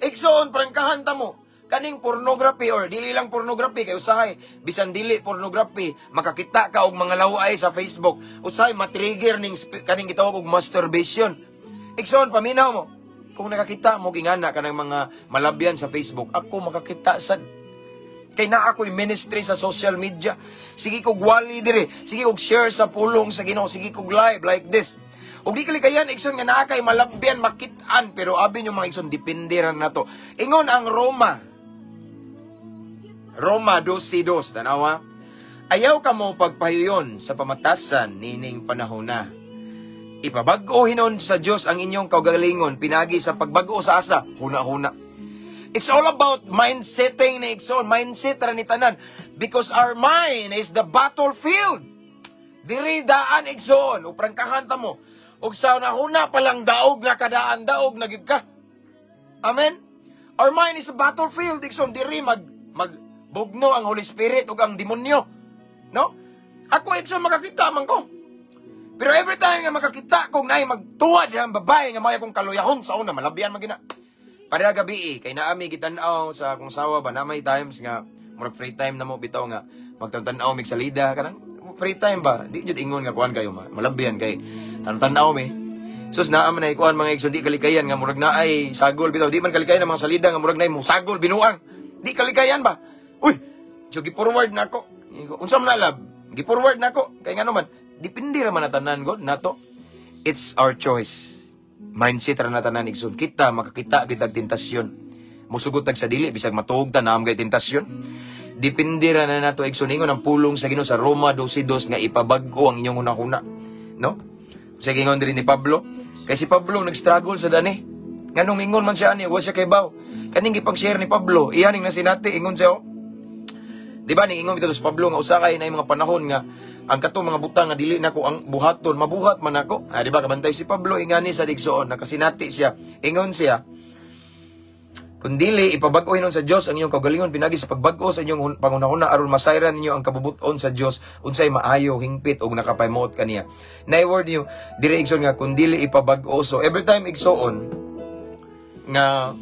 Igsoon, prangkahan ta mo. Kaning pornography or dili lang pornography kay usahay bisan dili pornography makakita ka og mga laway sa Facebook, usahay matrigger ning kaning gitawag og masturbation. Igsoon, paminaw mo kung nakakita mo gingana kanang mga malabyan sa Facebook, ako makakita sad kay naa ako'y ministry sa social media. Sige kog wali dire, sige kog share sa pulong sa Ginoo, sige kog live like this. Ug di kalikayan igsoon nga naa kay malabyan makitaan, pero abi nyo mga igsoon dependeran nato. Ingon ang Roma 12:2, tanawa. Ayaw ka mo pagpahiyon sa pamatasan nining panahon na. Ipabag-o hinon sa Dios ang inyong kaugalingon pinagi sa pagbago sa asa, huna-huna. It's all about mindsetting na igsoon, mindset ra ni tanan, because our mind is the battlefield. Diri daan igsoon, ug prangkahan ta mo. Ug sa huna pa lang daog na kadaan daog na gid ka. Amen. Our mind is a battlefield igsoon, diri magbugno ang Holy Spirit ug ang demonyo. No? Ako igsoon makakita man ko. Pero every time nga makakita kong naay magtuwad ang babae nga may akong kaluyahon sa una, malabyan magina. Para gabi kay naami gitan-aw sa akong sawa ba na may times nga murag free time na mo bitaw nga magtan-tanaw mig salida kanang free time ba di jud ingon nga kuan kayo malabyan kay tan-tanaw mi. Sus naa man ay kuan mga igsoon di kalikayan nga murag naay sagol bitaw di man kalikayan ang mga salida nga murag naay mo sagol binuang. Di kalikayan ba? Uy, so gi-forward nako. Unsa man lab? Gi-forward nako kay ngano man depende ra man tanan god nato. It's our choice. Mindset ra na tanan igsoon. Kita makakita kita tentasyon. musugot tag sa dili bisag matuog ta naam kay tentasyon. Depende ra na nato igsoon ingon ang pulong sa Ginoo sa Roma 12:2 nga ipabag-o ang inyong hunahuna, no? Sa gingon diri ni Pablo, kay si Pablo nag-struggle sa dani. Nganong ingon man siya ani, wa siya kay baw. Kaning gipang-share ni Pablo, iyaning na sinati ingon siya. Di ba ning ingon bitaw sa Pablo nga usa kay na mga panahon nga ang katong mga butang nga dili nako ang buhaton, mabuhat man ako. Di ba kabantay si Pablo ingani sa digsoon, nakasinati siya. Ingon siya, kung dili ipabag-o hinon sa Dios ang inyong kaugalingon pinagi sa pagbag-o sa inyong pangunahuna aron masayran ninyo ang kabubuton sa Dios unsay maayo, hingpit og nakapaymoot kaniya. Nay word niyo dire igsoon nga kung dili ipabag-o, so every time igsoon nga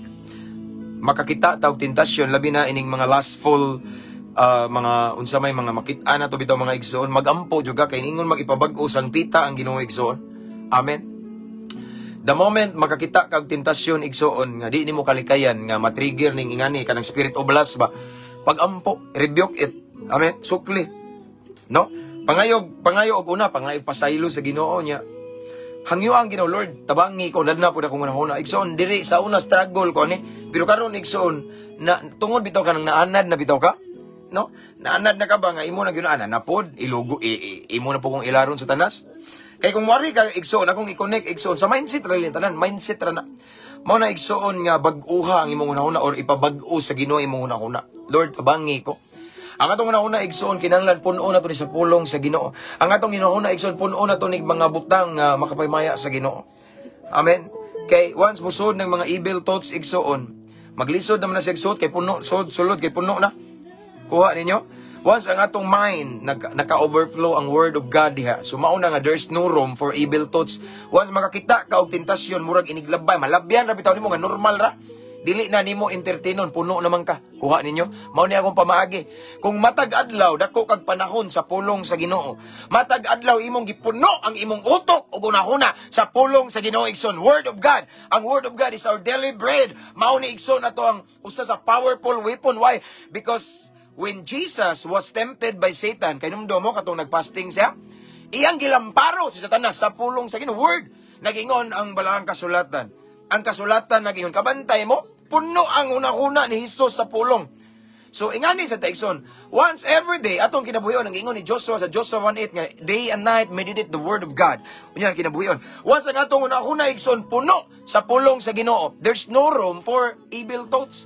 makakita taw tentasyon labi na ining mga lustful mga unsa may mga makit-an na to bitaw mga igsoon, magampo juga kay ingon magipabag-o sang pita ang Ginoo igsoon. Amen. The moment makakita kag tentasyon igsoon nga di nimo kalikayan nga matrigger ning ingani kanang spirit of lust ba, pagampo, rebuke it. Amen. Sukli. No? Pangayog og una, pangayog pasaylo sa Ginoo niya. Hangyo ang Ginoo, Lord, tabangi ko dadna pud akong hunahuna. Igsoon diri sa una struggle ko ni, pero karon igsoon na tungod bitaw ka nang naanad na bitaw ka. No? Naanad na ka ba nga imo na ginaanan na pod ilugo imo na po kung ilaron sa tanas. Kay kung mari ka igsoon akong i-connect igsoon sa mindset ra lang tanan, mindset ra na. Mao na igsoon nga bag-uha ang imong hunahuna or ipabag-o sa Ginoo imong hunahuna. Lord, tabangi ko. Ang atong hunahuna igsoon kinahanglan puno na to ni sa pulong sa Ginoo. Ang atong hunahuna igsoon puno na to ni mga butang nga makapaymaya sa Ginoo. Amen. Kay once musud ng mga evil thoughts igsoon, maglisod naman na sa igsoon kay puno sulod kay puno na. Kuha ninyo. Once ang atong mind naka-overflow ang word of God diha, so mauna nga there's no room for evil thoughts. Once makakita ka og tentasyon murag iniglabay, malabyan ra bitaw nimo nga normal ra. Dili na nimo entertainon, puno naman ka. Kuha ninyo. Mao ni akong pamaagi. Kung matag adlaw dako kag panahon sa pulong sa Ginoo, matag adlaw imong gipuno ang imong utok ug unahuna sa pulong sa Ginoo igsoon. Word of God. Ang word of God is our daily bread. Mao ni igsoon ato ang usa sa powerful weapon. Why? Because when Jesus was tempted by Satan, kay numdo mo katong nagfasting siya, iyang gilamparo si Satanas sa pulong sa Ginoo. Word, nagingon ang balaang kasulatan. Ang kasulatan nagingon, kabantay mo, puno ang unahuna ni Jesus sa pulong. So, ingani sa taigson, once every day, atong kinabuhion, ang ingon ni Joshua sa Joshua 1:8 nga, day and night meditate the word of God. Unya kinabuhion. Once ang atong unahuna igsoon, puno sa pulong sa Ginoo, there's no room for evil thoughts.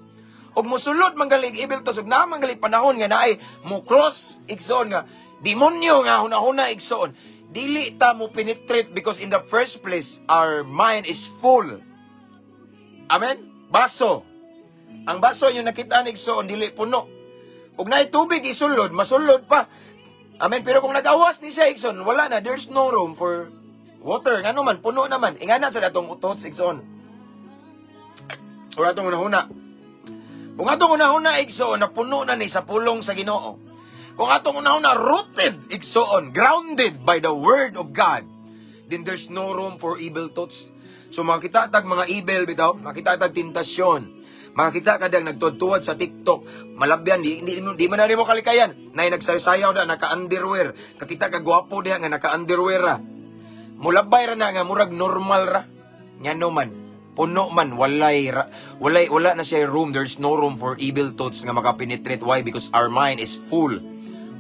Og musulod manggalig evil thoughts, og na manggalig panahon nga naay mo cross igsoon nga demonyo nga hunahuna igsoon, dili ta mo penetrate because in the first place our mind is full. Amen. Baso, ang baso yung nakita igsoon dili puno, og naay tubig isulod masulod pa. Amen. Pero kung nagawas ni siya igsoon, wala na, there's no room for water. Ngano man puno naman ingana sa datong thoughts igsoon or atong hunahuna. Kung atong unahuna igsoon na puno na ni sa pulong sa Ginoo, kung atong unahuna rooted igsoon, grounded by the word of God, then there's no room for evil thoughts. So makita tag mga evil bitaw, makita tag tentasyon, makita kadang nagtutuwad sa TikTok, malabyan di man na mo kalikayan, nay nagsayaw na naka-underwear, kakita ka gwapo diha nga naka-underwear ra. Mulabay ra na nga murag normal ra. Ngano man puno man, wala na siya room. There's no room for evil thoughts nga makapenetrate. Why? Because our mind is full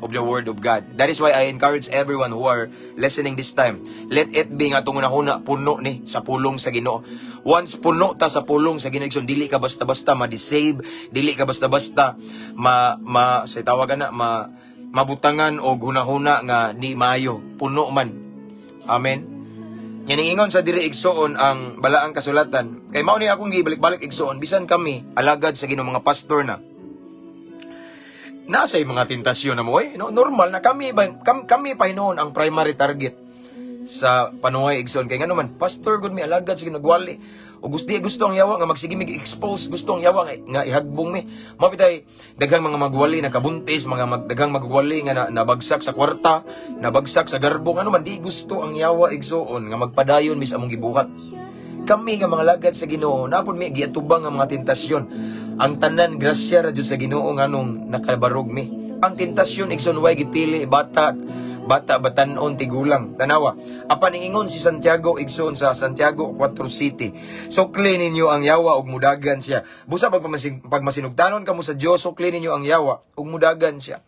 of the word of God. That is why I encourage everyone who are listening this time, let it be nga itong unahuna puno ni sa pulong sa Ginoo. Once puno ta sa pulong sa Ginoo, dili ka basta-basta ma-deceive, dili ka basta-basta sa tawagan na mabutangan o hunahuna nga di maayo. Puno man. Amen. Yan ang ingon sa diri igsoon ang balaang kasulatan. Kay mao ni akong gibalik-balik igsoon, bisan kami alagad sa Ginoo mga pastor na. Nasa mga tentasyon na mo no? Normal na kami pahinon ang primary target sa panuhay igsoon. Kay ngano man, pastor gud mi alagad sa ginagwali. O gusto ang yawa nga magsige mig expose, gusto ang yawa nga ihagbong mi. Mapitay daghang mga magwali na kabuntis, daghang magwali nga nabagsak sa kwarta, nabagsak sa garbong, ano man di gusto ang yawa igsoon nga magpadayon mis among gibuhat. Kami nga mga lagad sa Ginoo, napon mi giatubang ang mga tentasyon. Ang tanan grasya ra jud sa Ginoo nganong nakabarog mi. Ang tentasyon igsoon way gipili bata bata batanon tigulang. Tanawa, apan ingon si Santiago igsoon sa Santiago 4 City. Sukli ninyo ang yawa ug mudagan siya. Busa pag masinugtanon kamo sa Dios, sukli ninyo ang yawa ug mudagan siya.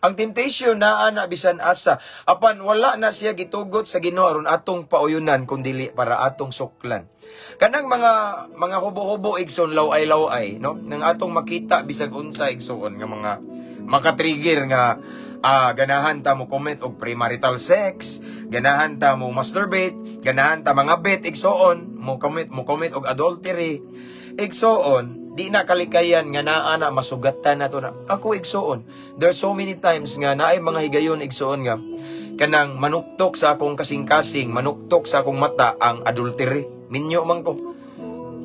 Ang temptation naa na bisan asa, apan wala na siya gitugot sa Ginoo aron atong pauyunan kundi para atong suklan. Kanang mga hubo-hubo igsoon laway-laway, no? Nang atong makita bisag unsa igsoon nga mga maka-trigger nga ganahan ta mo comment og premarital sex, ganahan ta mo masturbate, ganahan ta mga bet igsoon, mo comment og adultery. Igsoon, di na kalikayan nga naa na masugatan nato na. Ako igsoon, there are so many times nga naay mga higayon igsoon nga kanang manuktok sa akong kasing-kasing, manuktok sa akong mata ang adultery. Minyo man ko.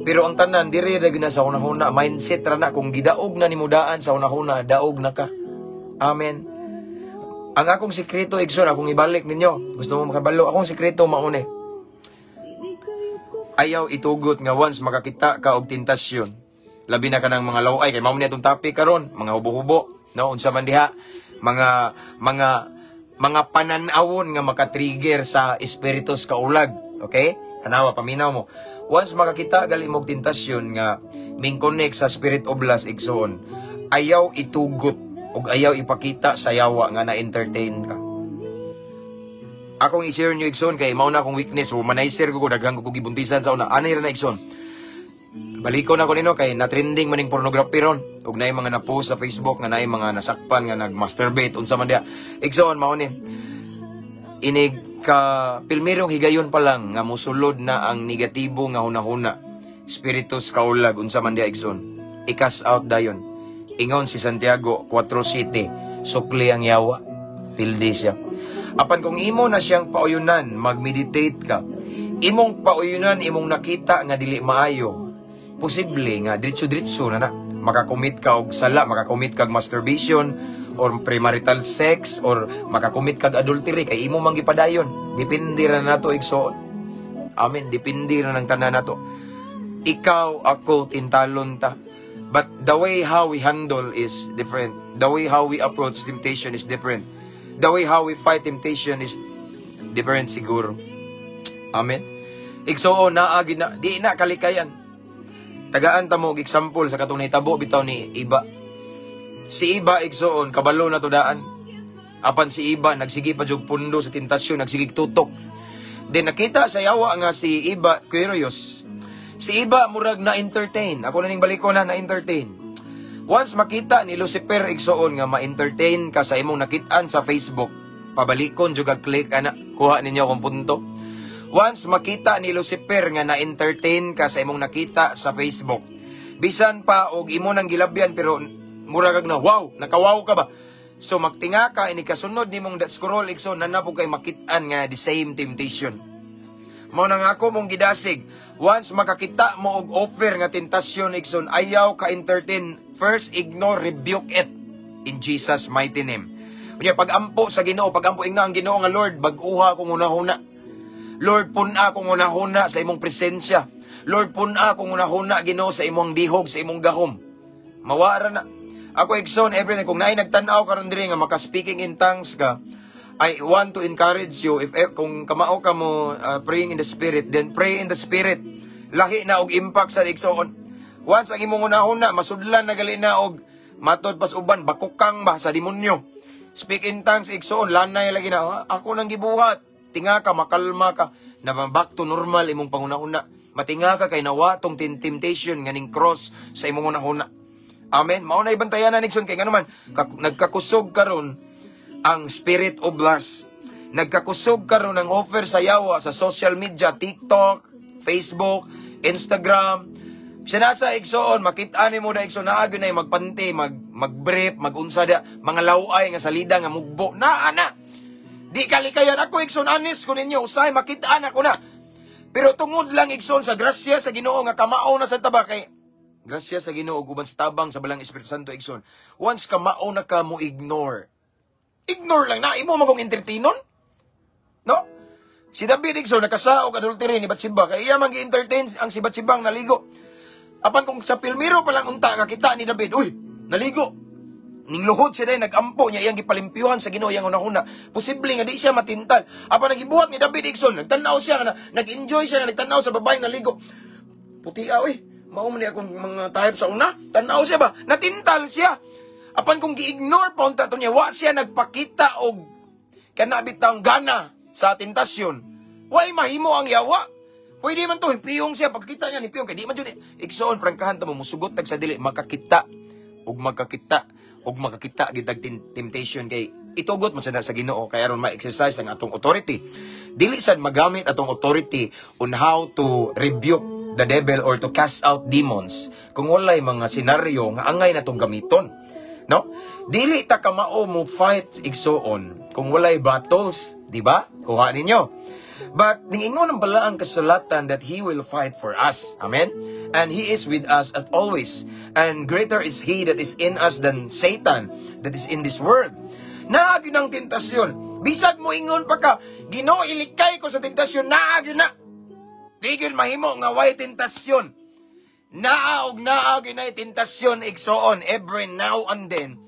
Pero ang tanan diri ra gina sa una-una mindset ra na kung gidaog na nimudaan sa una-una, daog na ka. Amen. Ang akong sikreto igsoon, akong ibalik ninyo. Gusto mo makabalo? Akong sikreto maune. Ayaw itugot nga once makakita ka og tentasyon. Labi na kanang mga laway kay mao ni atong topic karon, mga hubo-hubo, no, unsa man diha, mga pananawon nga maka-trigger sa espiritus kaulag, okay? Tanawa paminaw mo. Once makakita gali mo og tentasyon nga ming-connect sa spirit of lust igsoon, ayaw itugot ug ayaw ipakita sa yawa nga na-entertain ka. Akong i-share nyo igsoon kay mao na akong weakness, womanizer ko daghang ko gibuntisan sa una. Anay ra na igsoon. Baliko na ko nino kay na-trending maning pornography ron. Ug naay mga na-post sa Facebook nga naay mga nasakpan nga nag-masturbate unsa man dia. Igsoon mao ni. Inig ka pilmirong higayon pa lang nga mosulod na ang negatibo nga hunahuna. Spiritus kaulag unsa man dia igsoon. I-cast out dayon. Ingon si Santiago 4 City, sukli ang yawa. Pildi siya. Apan kung imo na siyang pauyunan, mag-meditate ka. Imong pauyunan, imong nakita nga dili maayo. Posible nga diretso-diretso na makakomit ka og sala, makakomit kag masturbation or premarital sex or makakomit kag adultery kay imo man gipadayon. Depende ra nato igsoon. Amen, depende ra nang tanan nato. Ikaw, ako, tintalon ta. But the way how we handle is different. The way how we approach temptation is different. The way how we fight temptation is different siguro. Amen. Igsoon naagi na di na kalikayan. Tagaan ta mo og example sa katong nahitabo bitaw ni Iba. Si Iba igsoon kabalo na to daan. Apan si Iba nagsigi pa jug pundo sa tentasyon, nagsigig tutok. Then nakita sa yawa nga si Iba curious. Si Iba murag na entertain. Ako na ning baliko na entertain. Once makita ni Lucifer igsoon nga ma-entertain ka sa imong nakitaan sa Facebook, pabalikon jud kag click ana, kuha ninyo akong punto. Once makita ni Lucifer nga na-entertain ka sa imong nakita sa Facebook, bisan pa og imo nang gilabyan pero mura kag na wow, nakawaw ka ba? So magtinga ka ini kasunod nimong scroll igsoon na po kay makitaan nga the same temptation. Mao nang ako mong gidasig, once makakita mo og offer nga tentasyon igsoon, ayaw ka entertain. First, ignore, rebuke it in Jesus' mighty name. Kanya pag-ampo sa Ginoo, pag-ampo ingna ang Ginoo nga Lord, bag-uha akong una-huna. Lord, puna akong una-huna sa imong presensya. Lord, puna akong una-huna Ginoo sa imong dihog, sa imong gahom. Mawara na. Ako igsoon everything kung naay nagtan-aw karon diri nga maka-speaking in tongues ka, I want to encourage you if kung kamao ka mo praying in the spirit, then pray in the spirit. Lahi na og impact sa igsoon. Once ang imong una-una, masudlan na gali na og matod pas uban, bakukang ba sa demonyo. Speak in tongues, igsoon, lanay lagi na, ako nang gibuhat. Tinga ka, makalma ka, na back to normal imong panguna-una. Matinga ka kay nawa tong temptation nga ning cross sa imong una-una. Amen. Mao na ibantayan na Nixon kay nganuman, nagkakusog karon ang spirit of lust. Nagkakusog karon ang offer sa yawa sa social media, TikTok, Facebook, Instagram. Sinasa igsoon, makita ni mo na igsoon na agyo na magpanti, mag-brief, mag-unsa da, mga laway nga salida nga mugbo. Na. Di kalikayan ako igsoon, honest ko ninyo, usay, makitaan ako na. Pero tungod lang igsoon sa grasya sa Ginoo nga kamao na sa taba kay grasya sa Ginoo guban sa tabang sa balang Espiritu Santo igsoon. Once kamao na ka mo ignore. Ignore lang na, imo magong entertainon? No? Si David igsoon nakasaog adultery ni Bathsheba kay iya man gi-entertain ang si Bathshebang naligo. Apan kung sa pilmiro pa lang unta nga kita ni David, uy, naligo. ning luhod siya dahil nagampo niya iyang gipalimpyuhan sa Ginoo iyang hunahuna. Posible nga di siya matintal. Apa nagibuhat ni David Igsoon, nagtanaw siya nga nag-enjoy siya nga nagtanaw sa babaeng naligo. Puti mao man akong mga type sa una. Tanaw siya ba? Natintal siya. Apan kung gi-ignore pa unta to niya, wa siya nagpakita og kanabitang gana sa tentasyon. Way mahimo ang yawa. Pwede man to, piyong siya. Pagkita niya ni piyong, kaya di man dyan Igsoon, prangkahan tamo, musugot tag sa dili, makakita gitag temptation kay itugot man sa Ginoo kay aron ma-exercise ang atong authority. Dili sad magamit atong authority on how to rebuke the devil or to cast out demons kung walay mga senaryo nga angay natong gamiton. No? Dili ta kamao mo fight Igsoon kung walay battles, di ba? Kuha ninyo. But ningingon ang balaang kasulatan that He will fight for us. Amen? And He is with us as always. And greater is He that is in us than Satan that is in this world. Naagin ang tentasyon. Bisag mo ingon pa ka, Ginoo ilikay ko sa tentasyon, naagin na. Tigil mahimo nga way tentasyon. Naagin na tentasyon, Igsoon. Every now and then,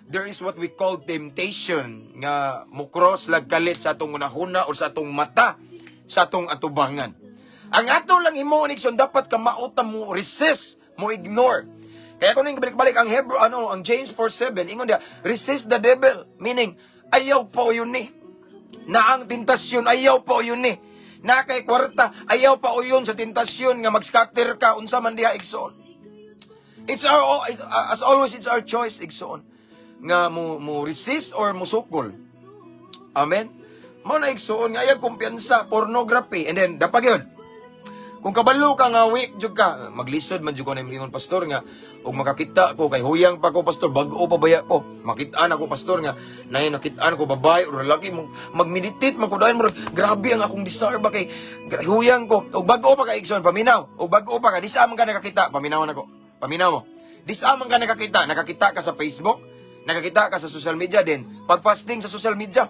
there is what we call temptation nga mukros lagkalit sa atong unahuna o sa atong mata, sa atong atubangan. Ang ato lang himuon Igsoon, dapat ka mautam mo resist, mo ignore. Kaya kung nang balik-balik ang ang James 4:7, ingon dia, resist the devil, meaning ayaw pa o yun ni. Na ang tentasyon ayaw pa o yun ni. Na kay kwarta ayaw pa o yun sa tentasyon nga mag-scatter ka unsa man diha Igsoon. As always it's our choice Igsoon nga mo resist or mo sukol. Amen. Mao na Igsoon nga ayag kumpiyansa, pornography, and then dapag yun. Kung kabalo ka nga weak jud ka, maglisod man jud ko na ingon pastor nga ug makakita ko kay huyang pa ko pastor bag-o pa baya ko. Makita-an ako pastor nga nay nakita-an ko babae o lalaki mo mag-meditate man ko dayon mo grabe ang akong desire ba kay huyang ko ug bag-o pa ka Igsoon paminaw ug bag-o pa ka di sa man ka nakakita paminawan ako. Paminaw mo. Di sa man ka nakakita ka sa Facebook, nakakita ka sa social media din. Pag-fasting sa social media.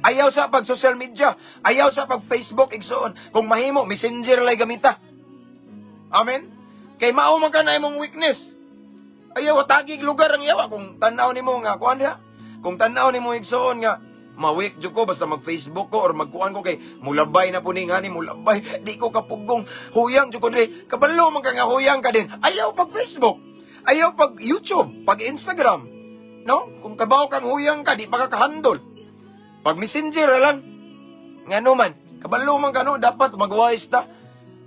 Ayaw sa pag-social media. Ayaw sa pag-Facebook, Igsoon. Kung mahimo, messenger lay gamita. Amen? Kay mao man ka na imong weakness. Ayaw, tagig lugar ang yawa. Kung tanaw ni mo nga, kuhan niya? Kung tanaw ni mo, Igsoon nga, ma-weak ko, basta mag-Facebook ko or magkuhan ko kay mulabay na po ni nga ni mulabay. Di ko kapugong huyang ko din. Kabalo man ka nga huyang ka din. Ayaw pag-Facebook. Ayaw pag-YouTube, pag-Instagram. No? Kung kabaw kang huyang ka, di pa kakahandol. Pag messenger lang, nga naman, kabalo man ka no, dapat mag-wise ta.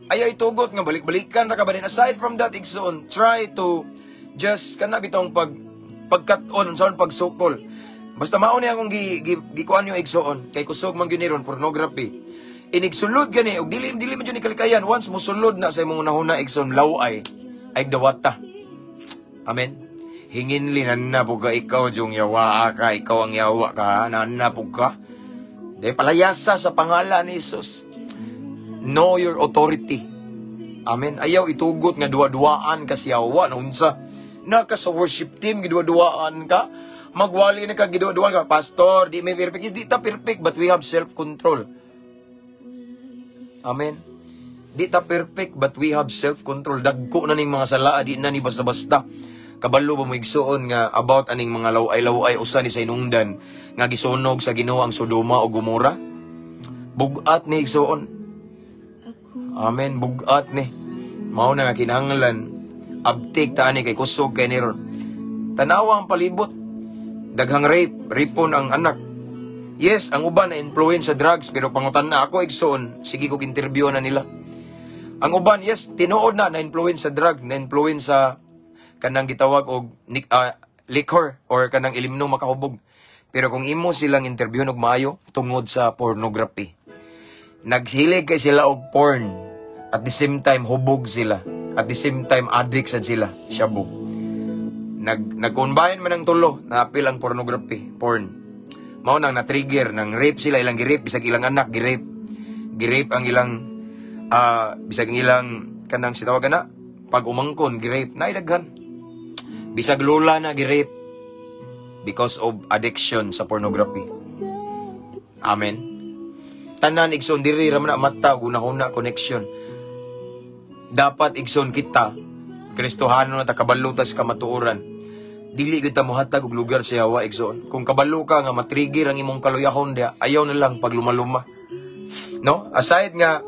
Ayaw itugot nga balik-balikan ra ka ba din. Aside from that, Igsoon, try to just kana bitong pagkat-on sa pagsukol. Basta mao ni akong gikuan yung Igsoon, kay kusog man gyud pornography. Inigsulod gani og dili man jud ni kalikayan once musulod na sa imong nahuna Igsoon laway ay dawata. Amen. Hingin linan na po ka ikaw yung yawa ka, ikaw ang yawa ka, na po ka. Dahil palayasa sa pangalan ni Jesus. Know your authority. Amen. Ayaw itugot nga duwa-duwaan ka si yawa. Naunsa, na ka sa worship team, giduwa-duwaan ka. Magwali na ka, giduwa-duwaan ka. Pastor, di may perfect. Di ta perfect, but we have self-control. Amen. Di ta perfect, but we have self-control. Dagko na ning mga sala, di na ni basta-basta. Kabalo ba mo Igsoon nga about aning mga laway-laway usa ni sa inungdan nga gisunog sa Ginoo ang Sodoma o Gomora? Bugat ni Igsoon. Amen, bugat ni. Mao na nga kinahanglan abtik ta ani kay kusog kay niron. Tanawa ang palibot. Daghang ripon ang anak. Yes, ang uban na influence sa drugs pero pangutan na ako Igsoon, sige ko interview na nila. Ang uban, yes, tinuod na influence sa drug, na influence sa kanang gitawag og liquor or kanang ilimnong makahubog. Pero kung imo silang interview og maayo tungod sa pornography. Naghilig kay sila og porn. At the same time hubog sila. At the same time addict sad sila, shabu. Nag-combine man ang tulo, naapil ang pornography, porn. Mao nang na-trigger nang rape sila, ilang gi-rape bisag ilang anak gi-rape. Gi-rape ang ilang bisag ilang kanang sitawag na pag umangkon gi-rape na daghan. Bisag lola na gi-rape because of addiction sa pornography. Amen. Tanan Igsoon diri ra man mata guna-huna connection. Dapat Igsoon kita Kristohano na ta kabalutas kamatuoran dili kita mohatag og lugar sa yawa, igsoon. Kung kabalo ka nga matrigger ang imong kaluyahon dia, ayaw na lang pag lumaluma. No? Aside nga,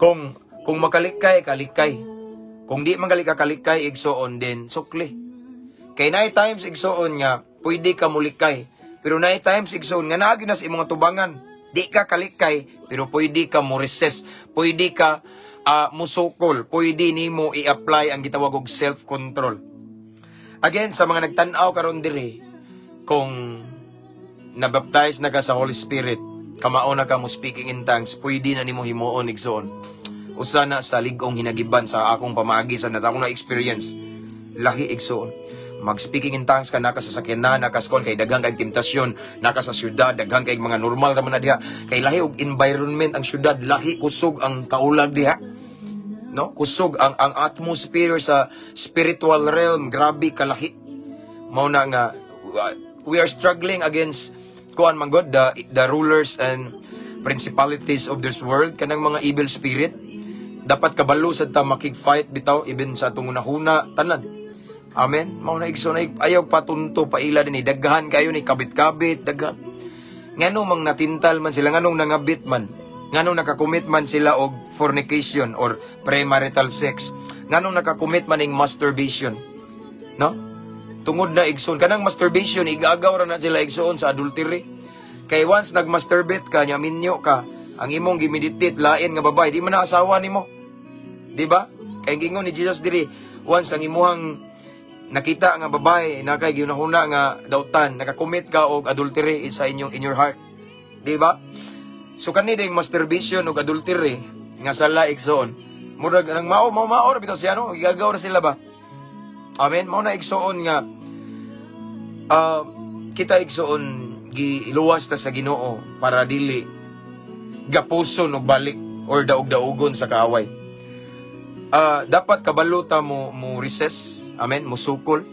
kung makalikay, kalikay. Kung di man kalikay, igsoon din, sukli. Kay naay times, igsoon nga, pwede ka mulikay. Pero naay times, igsoon nga, naagi na sa imong tubangan. Di ka kalikay, pero pwede ka mo resist. Pwede ka musukol. Pwede ni mo i-apply ang gitawag og self-control. Again, sa mga nagtanaw karon diri, kung nabaptize na ka sa Holy Spirit, kamao na ka mo speaking in tongues, pwede na nimo himuon igsoon. Usa na sa ligong hinagiban sa akong pamaagi sa akong na-experience. Lahi igsoon. Mag-speaking in tongues ka, naka sa sakyanan, nakaskon, kay daghang kay temptasyon, naka sa syudad, daghang kay mga normal raman na diha. Kay lahi og environment ang syudad, lahi kusog ang kaulag diha. No? Kusog ang atmosphere sa spiritual realm, grabe kalahi. Mao na nga we are struggling against kuan man God, the rulers and principalities of this world, kanang mga evil spirit. Dapat kabalo sad ta makig-fight bitaw even sa atong unahuna tanan. Amen. Mao na igsoon ayaw patunto paila dinhi, daghan kayo ni kabit-kabit, daghan. Ngano mang natintal man sila, nganong nangabit man. Nganong nakakommit man sila og fornication or premarital sex. Nganong nakakommit man ing masturbation. No? Tungod na igsoon. Kanang masturbation, igagaw ra na sila igsoon sa adultery. Kay once nagmasturbate ka, nyaminyo ka, ang imong gimeditate, lain nga babay, di man na asawa nimo. Di ba? Kay gingon ni Jesus diri, once ang imuhang nakita nga babay, nakay ginahuna nga dautan, nakakommit ka og adultery sa in your heart. Di ba? So kani ding masturbation ug adultery nga sala igsoon. Murag nang mao bitaw siya no, igagaw ra sila ba? Amen. Mao na igsoon nga kita igsoon giluwas ta sa Ginoo para dili gapuson og balik or daog-daogon sa kaaway. Dapat kabalo ta mo recess. Amen, musukol.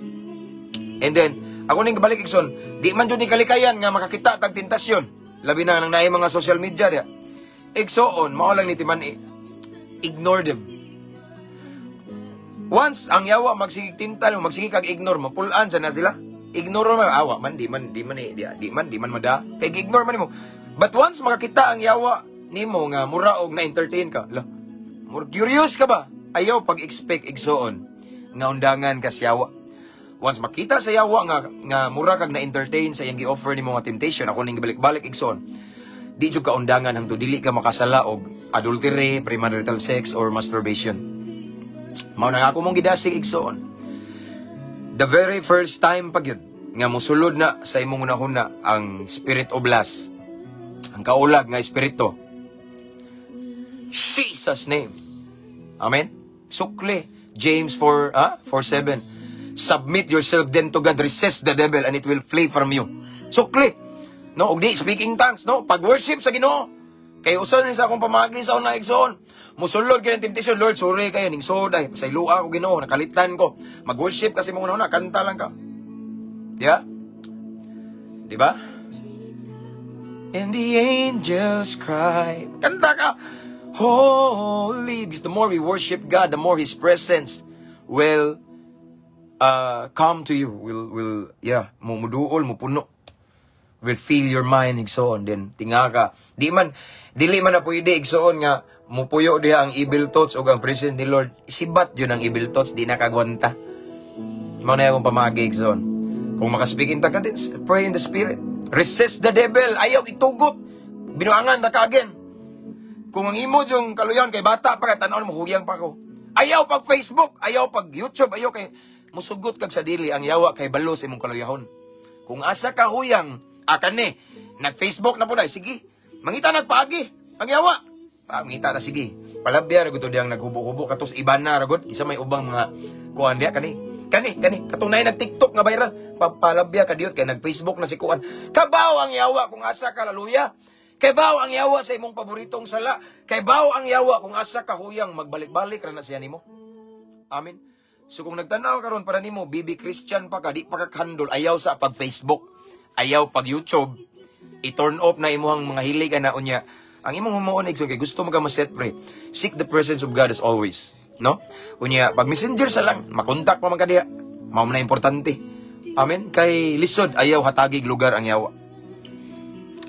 And then ako ning balik igsoon, di man jud ni kalikayan nga makakita tag tentasyon. Labi na nang naay mga social media dia. Igsoon, mao lang ni timan ignore them. Once ang yawa magsigig tintal, magsigig kag ignore mo, pulan sa na sila. Ignore mo awa man di man mada. Kay ignore man nimo. But once makakita ang yawa nimo nga mura og na-entertain ka, la. More curious ka ba? Ayaw pag-expect igsoon nga undangan ka sa yawa. Once makita sa yawa nga mura kag na-entertain sa iyang gi-offer nimo nga temptation, ako ning gibalik-balik igsoon. Di jud ka undangan hangtod dili ka makasala og adultery, premarital sex or masturbation. Mao na ako mong gidasig igsoon. The very first time pa gyud nga mosulod na sa imong unahuna ang spirit of lust, ang kaulag nga espiritu. Jesus name. Amen. Sukli James 4:7. Submit yourself then to God, resist the devil, and it will flee from you. Sukli. No, og di speaking tongues, no? Pag-worship sa Ginoo. Kay usan ni sa akong pamagi sa una igsoon. Musulod kay temptation, Lord, sorry kayo ning soday. Pasaylua ko Ginoo, nakalitan ko. Mag-worship kasi mo na kanta lang ka. Yeah? Di ba? And the angels cry. Kanta ka. Holy. Because the more we worship God, the more His presence will come to you, will muduol, mupuno, will fill your mind, igsoon, then tinga ka. Dili man na pwede, igsoon nga, mupuyo diha ang evil thoughts o ang presence ni Lord. Isibat yun ang evil thoughts, di nakagwanta. Mao na akong pamagi, igsoon. Kung makaspeaking ta ka din, pray in the Spirit. Resist the devil, ayaw itugot. Binuangan na ka again. Kung ang imo yung kaluyon kay bata pa, katanaon mo, huyang pa ko. Ayaw pag Facebook, ayaw pag YouTube, ayaw kay musugot kag sa dili ang yawa kay balo sa imong kaluyahon. Kung asa ka huyang, kani, nag-Facebook na po dahil, sige, mangita nagpaagi, ang yawa. Mangita na, sige, palabya, ragot diyang naghubo-hubo, katos iban na, ragot, isa may ubang mga kuhan diya, kani, katunay nag-TikTok nga viral, palabya ka diyot, kay nag-Facebook na si kuhan. Kabaw ang yawa kung asa ka laluya, kabaw ang yawa sa imong paboritong sala, kabaw ang yawa kung asa ka huyang, magbalik-balik ra na siya nimo. Amen. So kung nagtanaw karon para nimo bibi Christian pa ka, di pa ka handle, ayaw sa pag Facebook, ayaw pag YouTube, i-turn off na imuhang mga hilig na unya. Ang imong humuon igsoon kay gusto mo ka ma-set free. Seek the presence of God as always, no? Unya pag messenger sa lang, makontak pa man ka diha. Mao na importante. Amen. Kay lisod ayaw hatagig lugar ang yawa.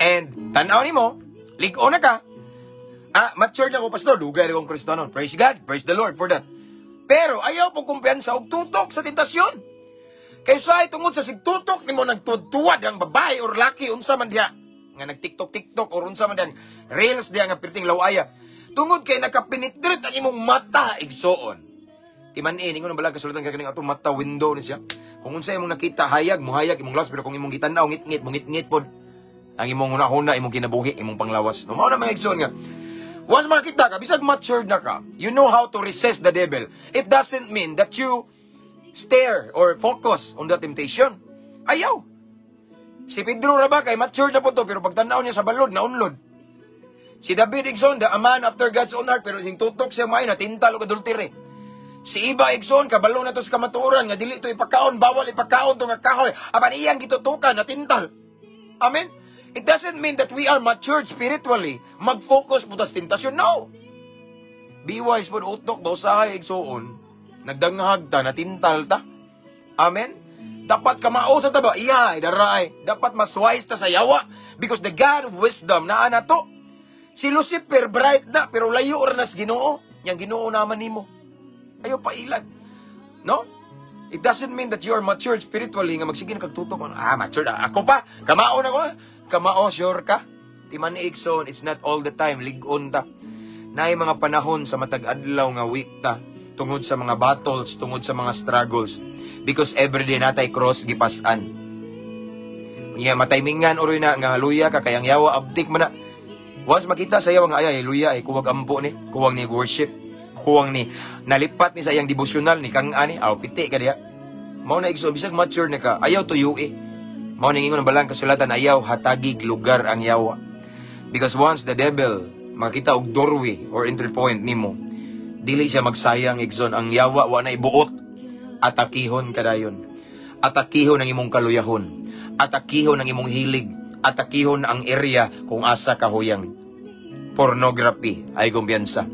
And tanaw nimo, ligo na ka. Mature na ko, pastor, dugay na kong Kristiyano. Praise God, praise the Lord for that. Pero ayaw po kumpiyansa og tutok sa tentasyon. Kaya sa tungod sa sigtutok nimo nagtutuwad ang babae or laki unsa man diha nga nag-TikTok or unsa man diyan reels diha nga perting lawaya. Tungod kay nakapenetrate ang imong mata igsoon. Timan-in ingon balang kasulatan kay ato mata window ni siya. Kung unsa imong nakita hayag mo hayag imong lawas pero kung imong gitan-aw ngit-ngit pod ang imong hunahuna imong kinabuhi imong panglawas. No mao na mga igsoon nga. Once makita ka bisag matured na ka, you know how to resist the devil. It doesn't mean that you stare or focus on the temptation. Ayaw. Si Pedro ra ba kay mature na po to pero pagtanaw niya sa balod naunlod. Si David igsoon, a man after God's own heart pero sing tutok siya may natintal og adultery. Si Iba igsoon kabalo na to sa kamatuoran nga dili to ipakaon bawal ipakaon to nga kahoy apan iyang gitutukan natintal. Amen. It doesn't mean that we are matured spiritually. Mag-focus po tas tentasyon. No. Be wise po utok daw sa igsoon. Nagdanghag ta, natintal ta. Amen? Dapat kamao sa taba. Iya, daray. Dapat mas wise ta sa yawa. Because the God of wisdom na to. Si Lucifer, bright na, pero layo rin nas Ginoo. Yang Ginoo naman nimo. Ayaw pa ilan. No? It doesn't mean that you are matured spiritually. Nga magsige na kagtutok. Matured. Ako pa. Kamao na ko. Kamao, sure ka? Timan Ikson, it's not all the time. Ligon ta. Naay mga panahon sa matag-adlaw nga week ta. Tungod sa mga battles, tungod sa mga struggles. Because everyday natay cross gipasan. Niya mataymingan oroy na nga luya ka kayang yawa abdik man na. Once makita sa yawa nga ay luya ay kuwag ampo ni, kuwang ni worship, kuwang ni nalipat ni sa iyang devotional ni kang ani, piti ka diya. Mao na igso bisag mature na ka, ayaw tuyo Mao ning ingon balang kasulatan ayaw hatagig lugar ang yawa. Because once the devil makita og doorway or entry point nimo, dili siya magsayang igsoon ang yawa wa na ibuot. Atakihon kadayon. Atakihon ang imong kaluyahon. Atakihon ang imong hilig. Atakihon ang area kung asa kahuyang. Pornography ay kumpiyansa.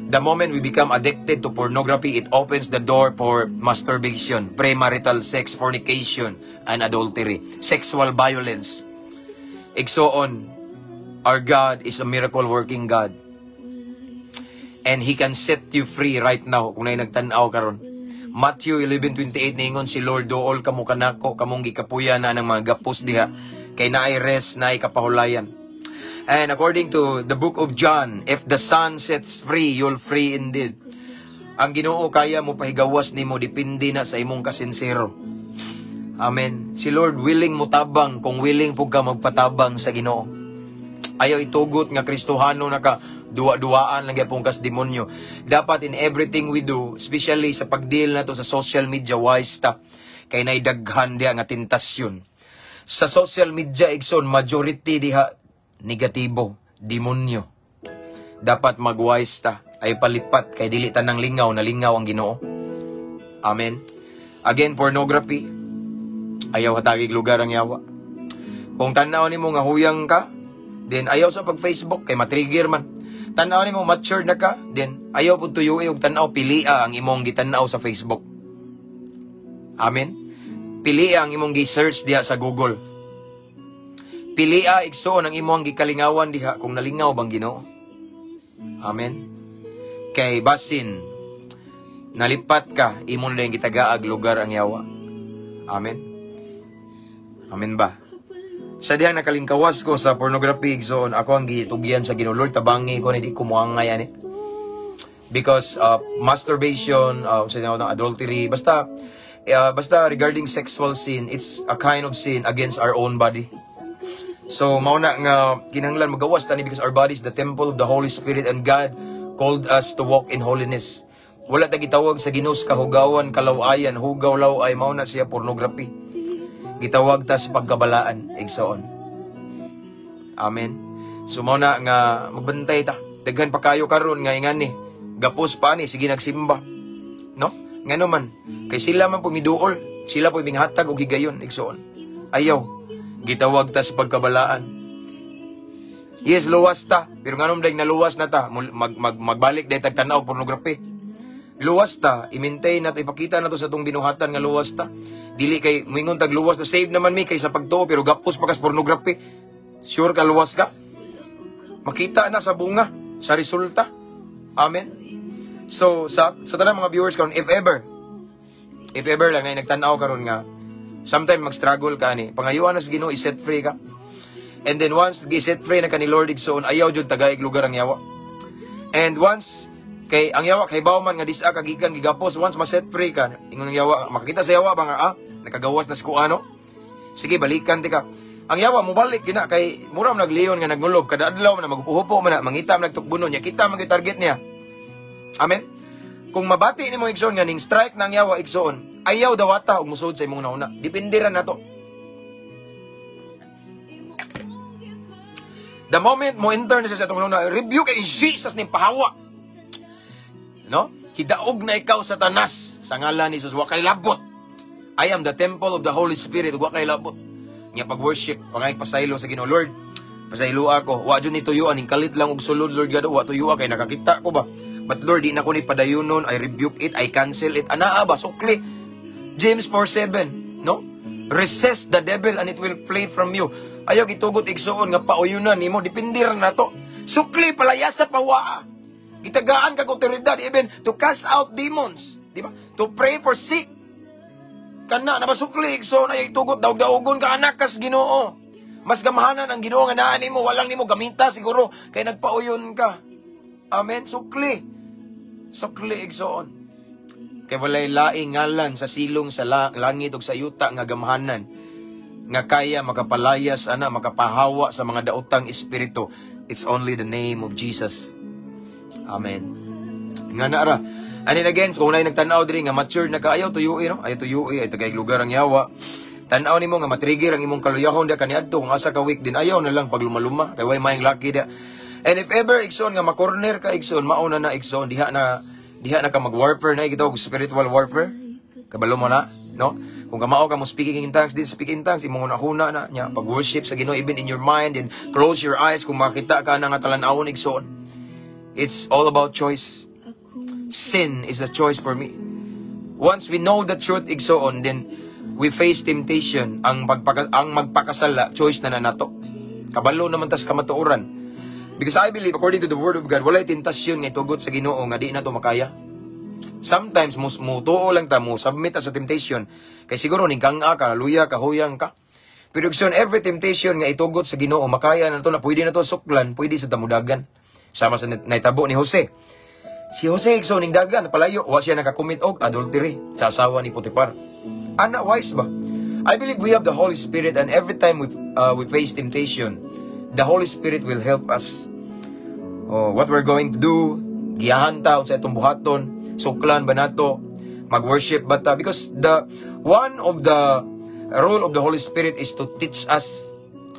The moment we become addicted to pornography, it opens the door for masturbation, premarital sex, fornication, and adultery, sexual violence. Igsoon, our God is a miracle working God. And He can set you free right now kung na'y nagtanaw karon. Matthew 11:28 ningon si Lord dool kamo kanako kamong gikapuyan na ng mga gapos diha kay naay rest naay kapahulayan. And according to the book of John, if the Son sets free, you'll free indeed. Ang Ginoo kaya mo pahigawas nimo depende na sa imong kasinsero. Amen. Si Lord willing mo tabang kung willing pug ka magpatabang sa Ginoo. Ayaw itugot nga Kristohano na ka duwa-duwaan lang yapong kas demonyo. Dapat in everything we do, especially sa pagdeal na to sa social media, wise ta. Kay naidaghan diha nga tentasyon. Sa social media, igsoon, majority diha negatibo, demonyo. Dapat mag-wise ta. Ay palipat kay dili tanang lingaw na lingaw ang Ginoo. Amen. Again, pornography. Ayaw hatagig lugar ang yawa. Kung tanaw nimo nga huyang ka, then ayaw sa pag-Facebook kay matrigger man. Tanaw nimo mature na ka, then ayaw pud tuyo og tanaw pilia ang imong gitanaw sa Facebook. Amen. Pilia ang imong gi-search diha sa Google. Pilia igsoon ang imong gikalingawan diha kung nalingaw bang Ginoo. Amen. Kay basin nalipat ka imong na gitagaag lugar ang yawa. Amen. Amen ba? Sa diyang nakalingkawas ko sa pornography, so ako ang gitugyan sa Ginoo, Lord, tabangi ko, hindi ko muangay yan Because masturbation, adultery, basta regarding sexual sin, it's a kind of sin against our own body. So, mauna nga, kinahanglan magawas tani because our body is the temple of the Holy Spirit and God called us to walk in holiness. Wala ta gitawag sa Ginoo kahugawan, kalawayan, hugaw-law ay mauna siya pornography. Gitawag ta sa pagkabalaan, igsoon. Amen. So mauna nga magbantay ta. Daghan pa kayo karon nga ingani. Gapos pa ni sige nagsimba. No? Ngano man kay sila man pumiduol, sila po minghatag og higayon, igsoon. Ayaw. Gitawag ta sa pagkabalaan. Yes, luwas ta. Pero nganom dahil naluwas na ta, magbalik dahil tagtanaw pornography. luwas ta, i-maintain na to, ipakita na to sa tong binuhatan nga luwas ta. Dili kay mingon tag luwas na save naman mi kay sa pagtuo pero gapos pakas pornography. Sure ka luwas ka? Makita na sa bunga, sa resulta. Amen. So sa tanang mga viewers karon, if ever lang na nagtanaw karon nga sometime mag-struggle ka ni, pangayuan na sa Ginoo i-set free ka. And then once gi-set free na ka ni Lord igsoon, ayaw jud tagaig lugar ang yawa. And once kay ang yawa kay bawman nga disa kagikan gigapos, once ma-set free ka, ingon ang yawa, makakita sa yawa ba nga nakagawas na sa kuano. Sige, balikan ti ka. Ang yawa mo balik gina kay muram nagliyon nga nagnulob kada adlaw na magupuhupo man na mangita man nagtukbunon nya, kita man gyud target niya. Amen. Kung mabati nimo igsoon nga ning strike nang yawa igsoon, ayaw dawata og musud sa imong nauna. Depende ra nato. The moment mo enter na sa itong nauna, review kay Jesus ni pahawa. No? Kidaog na ikaw Satanas sa ngalan ni Jesus, wa kay labot. I am the temple of the Holy Spirit, wa kay labot. Nga pag-worship, pangay pasaylo sa Ginoo, Lord, pasaylo ako. Wa jud ni tuyuan, ning kalit lang og sulod, Lord God, wa tuyuan kay nakakita ko ba. But Lord, di na ko ni padayunon, I rebuke it, I cancel it. Anaa ba? Sukli. James 4:7, no? Resist the devil and it will flee from you. Ayaw gitugot igsoon nga pauyunan nimo, depende ra nato. Sukli palayasa pawa. Gitagaan ka otoridad even to cast out demons, di ba? To pray for sick. Kana na basukli igsoon ay tugot daog-daogon ka anak kas Ginoo. Mas gamahanan ang Ginoo nga naa nimo, walang nimo gamita siguro kay nagpauyon ka. Amen. Sukli. Sukli igsoon. Kay walay laing ngalan sa silong sa langit ug sa yuta nga gamahanan nga kaya makapalayas ana makapahawa sa mga daotang espiritu. It's only the name of Jesus. Amen. Nga na ra. And then again, kung unay nagtanaw diri nga mature na kaayaw tuyui, no? Ayaw tuyui ay tagay lugar ang yawa. Tanaw nimo nga matrigger ang imong kaluyahon da kaniadto kung asa ka week din ayaw na lang pagluma-luma kay way maayong lucky da. And if ever igsoon nga makorner ka igsoon, mauna na igsoon diha na ka mag-warfare na gitawag spiritual warfare. Kabalo mo na, no? Kung kamao ka mo speaking in tongues, speaking in tongues, imong huna na nya pag-worship sa Ginoo even in your mind and close your eyes kung makita ka na nga talan-awon igsoon. It's all about choice. Sin is a choice for me. Once we know the truth igsoon, then we face temptation. Ang magpakasala, choice na nato. Kabalo naman tas kamatuoran. Because I believe, according to the Word of God, walay tentasyon nga itugot sa Ginoo nga di na to makaya. Sometimes, mutuo lang ta, mo submit sa temptation. Kay siguro, ningkang ka, luya ka, huyang ka. Pero igsoon, every temptation nga itugot sa Ginoo, makaya na to na pwede na to suklan, pwede sa damudagan. Sama sa naitabo ni Jose. Si Jose, igsoon, ning dagan, palayo, wa siya nakakommit og adultery sa asawa ni Potiphar. Ana, wise ba? I believe we have the Holy Spirit and every time we face temptation, the Holy Spirit will help us. What we're going to do, giyahan ta sa itong buhaton, suklan ba nato, mag-worship ba ta? Because one of the role of the Holy Spirit is to teach us.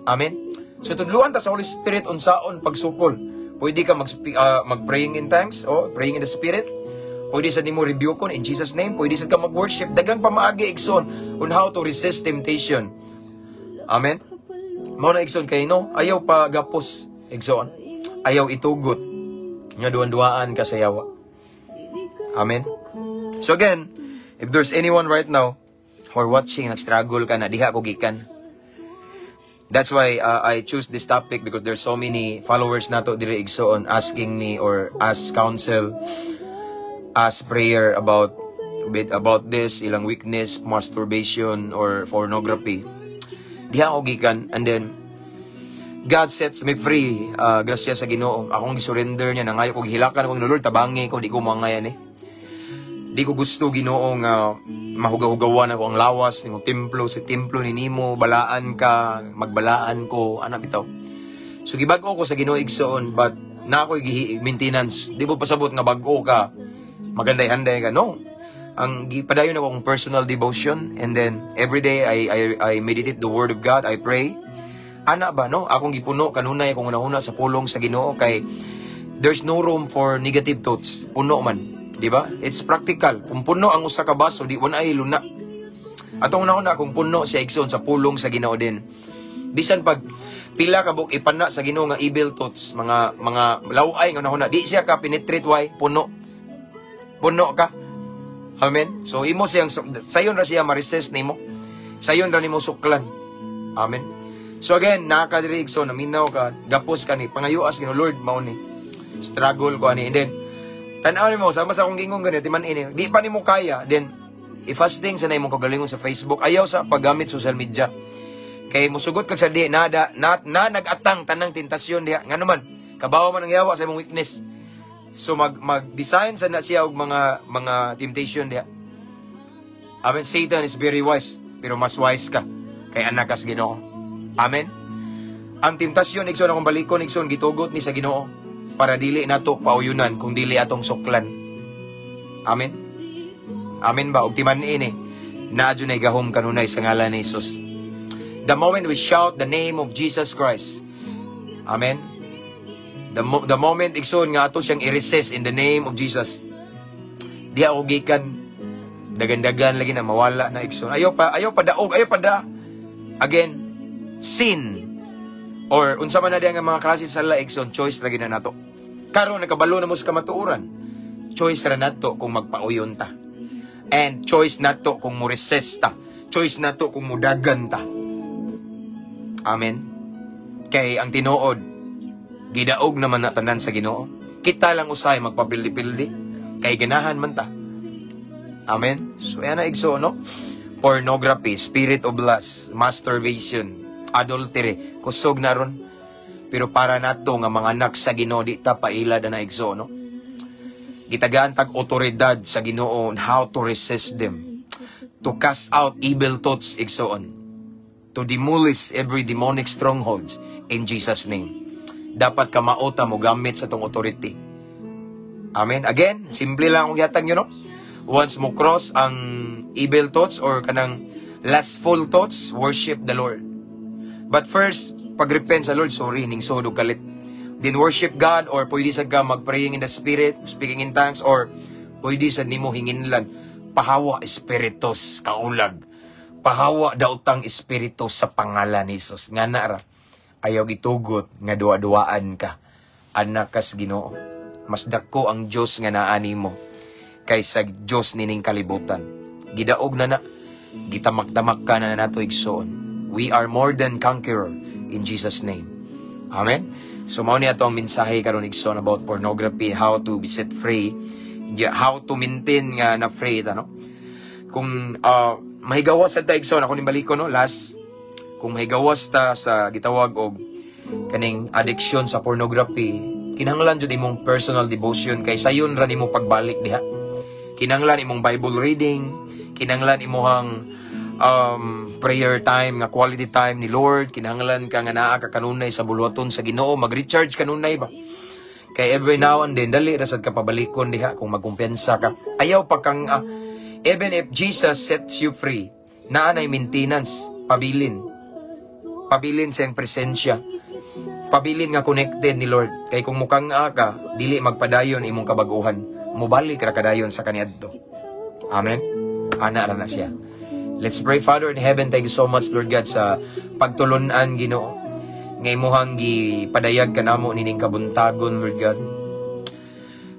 Amen? So, tudluan ta sa Holy Spirit unsaon pagsukol. Pwede ka mag-praying in tongues, praying in the Spirit. Pwede sa nimo rebukon in Jesus' name. Pwede sa ka mag-worship. Dagang pamaagi igsoon on how to resist temptation. Amen? Mao na igsoon kay no, ayaw pa gapos igsoon. Ayaw itugot. Nga duwan-duwaan ka sa yawa. Amen? So again, if there's anyone right now who are watching, nag-struggle ka na, diha ko gikan. That's why I choose this topic because there's so many followers nato dire igsoon asking me or ask counsel, ask prayer about this, ilang weakness, masturbation or pornography. Diha ko gikan and then God sets me free. Grasya sa Ginoo. Akong gisurrender niya, nangayo kong hilakan akong Lord, tabangi ko, di ko mangayan Di ko gusto Ginoo nga mahugaw-hugawan ako ang lawas ng templo, sa templo ni Nimo, balaan ka, magbalaan ko, ana bitaw. So gibag-o ko sa Ginoo igsoon, but na ako maintenance. Di mo pasabot nga bag-o ka, maganday-handay ka. No. Ang gipadayon ako akong personal devotion and then every day I meditate the Word of God, I pray. Ana ba, no? Akong gipuno, kanunay akong unahuna sa pulong sa Ginoo kay there's no room for negative thoughts. Puno man. Diba? It's practical. Kung puno ang usa ka baso, di wala ay luna. Atong una-una, kung puno siya igsoon sa pulong sa Ginoo din. Bisan pag pila ka buk ipana sa Ginoo nga evil thoughts, mga laway nga una-una, di siya ka penetrate why puno. puno ka. Amen. So imo siyang sayon ra siya ma-resist nimo. Sayon ra nimo suklan. Amen. So again, nakadiri igsoon, naminaw ka, gapos ka ni pangayuas gino Lord mao ni. Struggle ko ani. And then tan-aw nimo sama sa akong gingong ganito man ini. Di pa nimo kaya, then i-fasting sa na imong kagalingon sa Facebook. Ayaw sa paggamit social media. Kay musugot kag sa di na nagatang tanang tentasyon diha. Nga naman, kabaw man ang yawa sa imong weakness. So mag-design sa na siya og mga temptation diha. Amen. Satan is very wise, pero mas wise ka kay anak kas Ginoo. Amen. Ang temptasyon igsoon akong balikon igsoon gitugot ni sa Ginoo para dili nato pauyunan kung dili atong suklan. Amen. Amen ba? Og timan ini na adunay gahom kanunay sa ngalan ni Jesus. The moment we shout the name of Jesus Christ. Amen. The moment igsoon nga ato siyang i-resist in the name of Jesus. Di ako gikan dagan-dagan lagi na mawala na igsoon. Ayaw pa daog, ayaw pa da. Again, sin or unsa man na diyan nga mga klase sa igsoon, choice lagi na nato. Karon nakabalo na mo sa kamatuoran. Choice ra nato kung magpauyon ta. And choice nato kung mo resist ta. Choice nato kung mudagan ta. Amen. Kay ang tinuod gidaog naman na tanan sa Ginoo. Kita lang usay magpapildi-pildi kay ganahan man ta. Amen. So yan na igsoon, no? Pornography, spirit of lust, masturbation, adultery, kusog na ron. Pero para nato nga mga anak sa Ginoo di ta paila na igsoon, no? Gitagaan tag otoridad sa Ginoo on how to resist them, to cast out evil thoughts igsoon, to demolish every demonic strongholds in Jesus name. Dapat ka maota mo gamit sa tong authority. Amen. Again, simple lang ang yatag nyo, no? Once mo cross ang evil thoughts or kanang lustful thoughts, worship the Lord. But first, pag-repent sa Lord, sorry, ning sodog kalit. Then worship God, or pwede sa ka mag-praying in the Spirit, speaking in tongues, or pwede sa nimo hinginlan, pahawa espiritos, kaulag. Pahawa daotang espiritos sa pangalan ni Jesus. Nga na ra, ayaw gitugot, nga duwa-duwaan ka. Anak kas Ginoo. Mas dako ang Diyos nga naani mo kaysa Diyos nining kalibutan. Gidaog na gitamak-damak ka na nato igsoon. We are more than conqueror in Jesus name. Amen. So mao ni ato ang mensahe karon igsoon about pornography, how to be set free, how to maintain nga na free ta, no? Kung mahigawas ta igsoon ako ni baliko, no, last, kung mahigawas ta sa gitawag og kaning addiction sa pornography, kinahanglan jud imong personal devotion kay sayon ra nimo pagbalik diha. Kinahanglan imong Bible reading, kinahanglan imong prayer time, nga quality time ni Lord, kinahanglan ka nga naa ka kanunay sa bulwaton sa Ginoo, mag-recharge kanunay ba? Kay every now and then, dali rasad ka pabalikon diha kung magkumpensa ka. Ayaw pa kang, even if Jesus sets you free, naanay maintenance, pabilin. Pabilin sa iyang presensya. Pabilin nga connected ni Lord. Kay kung mukhang ka, dili magpadayon imong kabaguhan, mubalik ra kadayon sa kaniadto. Amen? Ana ra na siya. Let's pray. Father in heaven, thank you so much, Lord God, sa pagtulunan, Ginoo. Ngay mohang gipadayag ka namo nining kabuntagon, Lord God.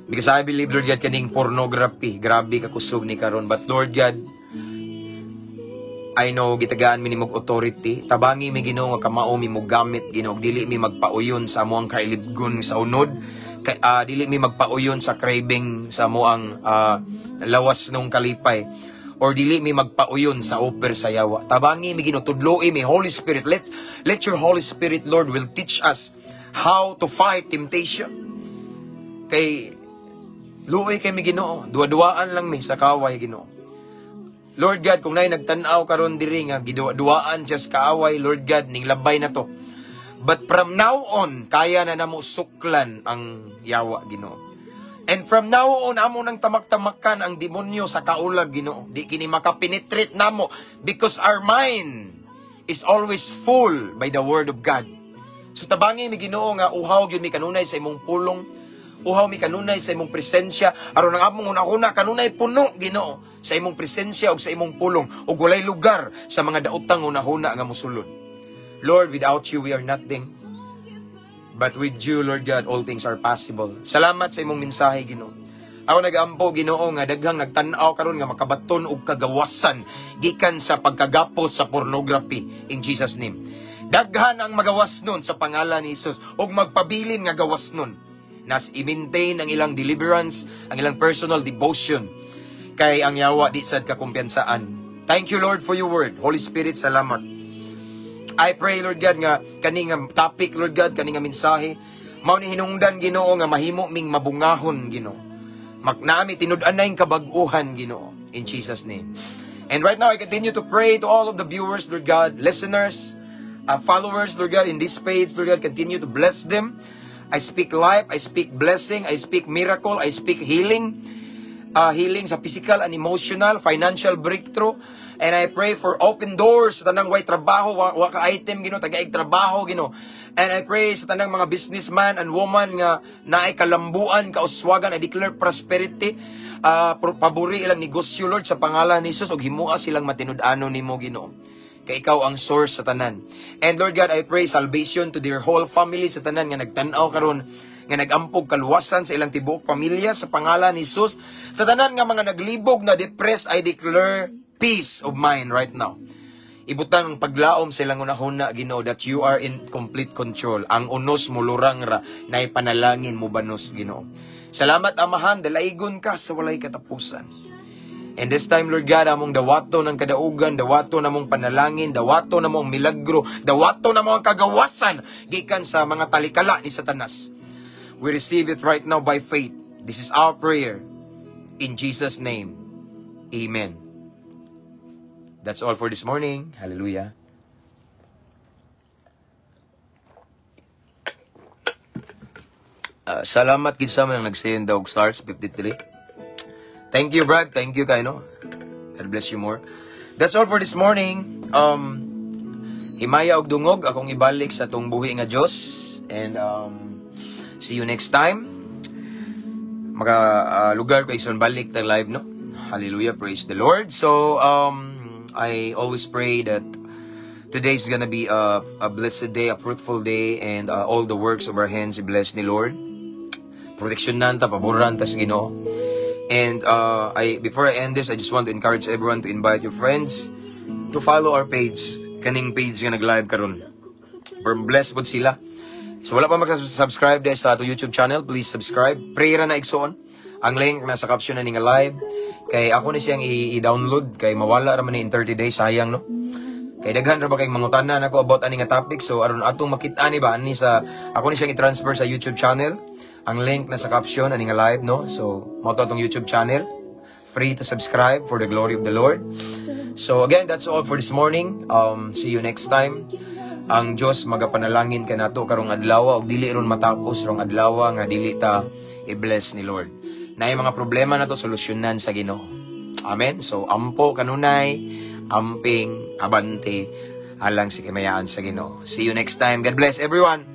Because I believe, Lord God, kaning pornography, grabe kakusog ni karon. But Lord God, I know gitagaan mi nimog authority. Tabangi mi Ginoo nga kamao mi mo gamit, Ginoo. Dili mi magpauyon sa amoang kailibgon sa unod. Dili mi magpauyon sa craving sa amoang lawas nung kalipay. Or dili mi magpauyon sa offer sa yawa. Tabangi mi Ginoo, tudloi mi Holy Spirit. Let your Holy Spirit, Lord, will teach us how to fight temptation. Kay luoy kay mi Ginoo, duwa-duwaan lang mi sa kaway, Ginoo. Lord God, kung na'y nagtanaw karon diri nga giduwa-duwaan siya sa kaaway, Lord God, ning labay na to. But from now on, kaya na namo suklan ang yawa, Ginoo. And from now on, amo nang tamak-tamakan ang demonyo sa kaulag, Ginoo. Di kini makapenetrate namo because our mind is always full by the Word of God. So tabangi mi Ginoo nga uhaw gyud mi kanunay sa imong pulong, uhaw mi kanunay sa imong presensya, aron ang among una-una kanunay puno, Ginoo, sa imong presensya ug sa imong pulong ug walay lugar sa mga daotang una-una nga mosulod. Lord, without you we are nothing. But with you, Lord God, all things are possible. Salamat sa imong mensahe, Ginoo. Ako nagampo Ginoo nga daghang nagtan-aw karon nga makabaton og kagawasan gikan sa pagkagapos sa pornography in Jesus name. Daghan ang magawas nun sa pangalan ni Jesus og magpabilin nga gawas nun. Nas i-maintain ang ilang deliverance, ang ilang personal devotion kay ang yawa di sad kakumpiyansaan. Thank you Lord for your word. Holy Spirit, salamat. I pray Lord God nga kani nga topic Lord God, kani nga mensahe mao ni hinungdan Ginoo nga mahimo ming mabungahon Ginoo. Nami tinud-an na yung kabag-uhan Ginoo in Jesus name. And right now I continue to pray to all of the viewers Lord God, listeners, followers Lord God in this page Lord God, continue to bless them. I speak life, I speak blessing, I speak miracle, I speak healing. Healing sa physical and emotional, financial breakthrough. And I pray for open doors sa tanang way trabaho, wa ka item Ginoo, tagaig trabaho Ginoo. And I pray sa tanang mga businessman and woman nga naay kalambuan, kauswagan, I declare prosperity. Pabori ilang negosyo Lord sa pangalan ni Jesus ug himua silang matinud-ano nimo Ginoo. Kay ikaw ang source sa tanan. And Lord God, I pray salvation to their whole family sa tanan nga nagtan-aw karon nga nagampog kaluwasan sa ilang tibuok pamilya sa pangalan ni Jesus. Sa tanan nga mga naglibog na depressed, I declare peace of mind right now. Ibutang paglaom sa ilang unahuna Ginoo that you are in complete control. Ang unos mo lurang ra na ipanalangin mo banos Ginoo. Salamat Amahan, dalaigon ka sa walay katapusan. And this time, Lord God, among dawato ng kadaugan, dawato na mong panalangin, dawato na mong milagro, dawato na mong kagawasan, gikan sa mga talikala ni Satanas. We receive it right now by faith. This is our prayer. In Jesus' name, Amen. That's all for this morning. Hallelujah. Salamat gid sa mga nag-send dog stars 53. Thank you, Brad. Thank you, Kaino. God bless you more. That's all for this morning. Himaya og dungog akong ibalik sa tong buhi nga Dios. And see you next time. Lugar ko ison balik ta live, no? Hallelujah, praise the Lord. So I always pray that today is gonna be a blessed day, a fruitful day, and all the works of our hands i-bless ni Lord. Proteksyonan ta, paboran ta sa Ginoo. And before I end this, I just want to encourage everyone to invite your friends to follow our page. Kaning page nga nag-live karon. Blessed po sila. So wala pa mag-subscribe dahil sa ato YouTube channel, please subscribe. Prayer na igsoon. Ang link nasa caption na nga live. Kay ako ni siyang i-download. Kay mawala raman ni in 30 days. Sayang, no? Kay daghan ra ba kay mangutanan ako about ani nga topic. So aron atong makita ni ba ani sa ako ni siyang i-transfer sa YouTube channel. Ang link na sa caption, ani nga live, no? So, mo to atong YouTube channel. Free to subscribe for the glory of the Lord. So, again, that's all for this morning. See you next time. Ang Diyos magapanalangin ka nato karong adlaw og dili ron matapos rong adlaw nga dili ta i-bless ni Lord. Naay mga problema nato solusyonan sa Ginoo. Amen. So, ampo kanunay, amping, abante, alang si kamayaan sa Ginoo. See you next time. God bless everyone.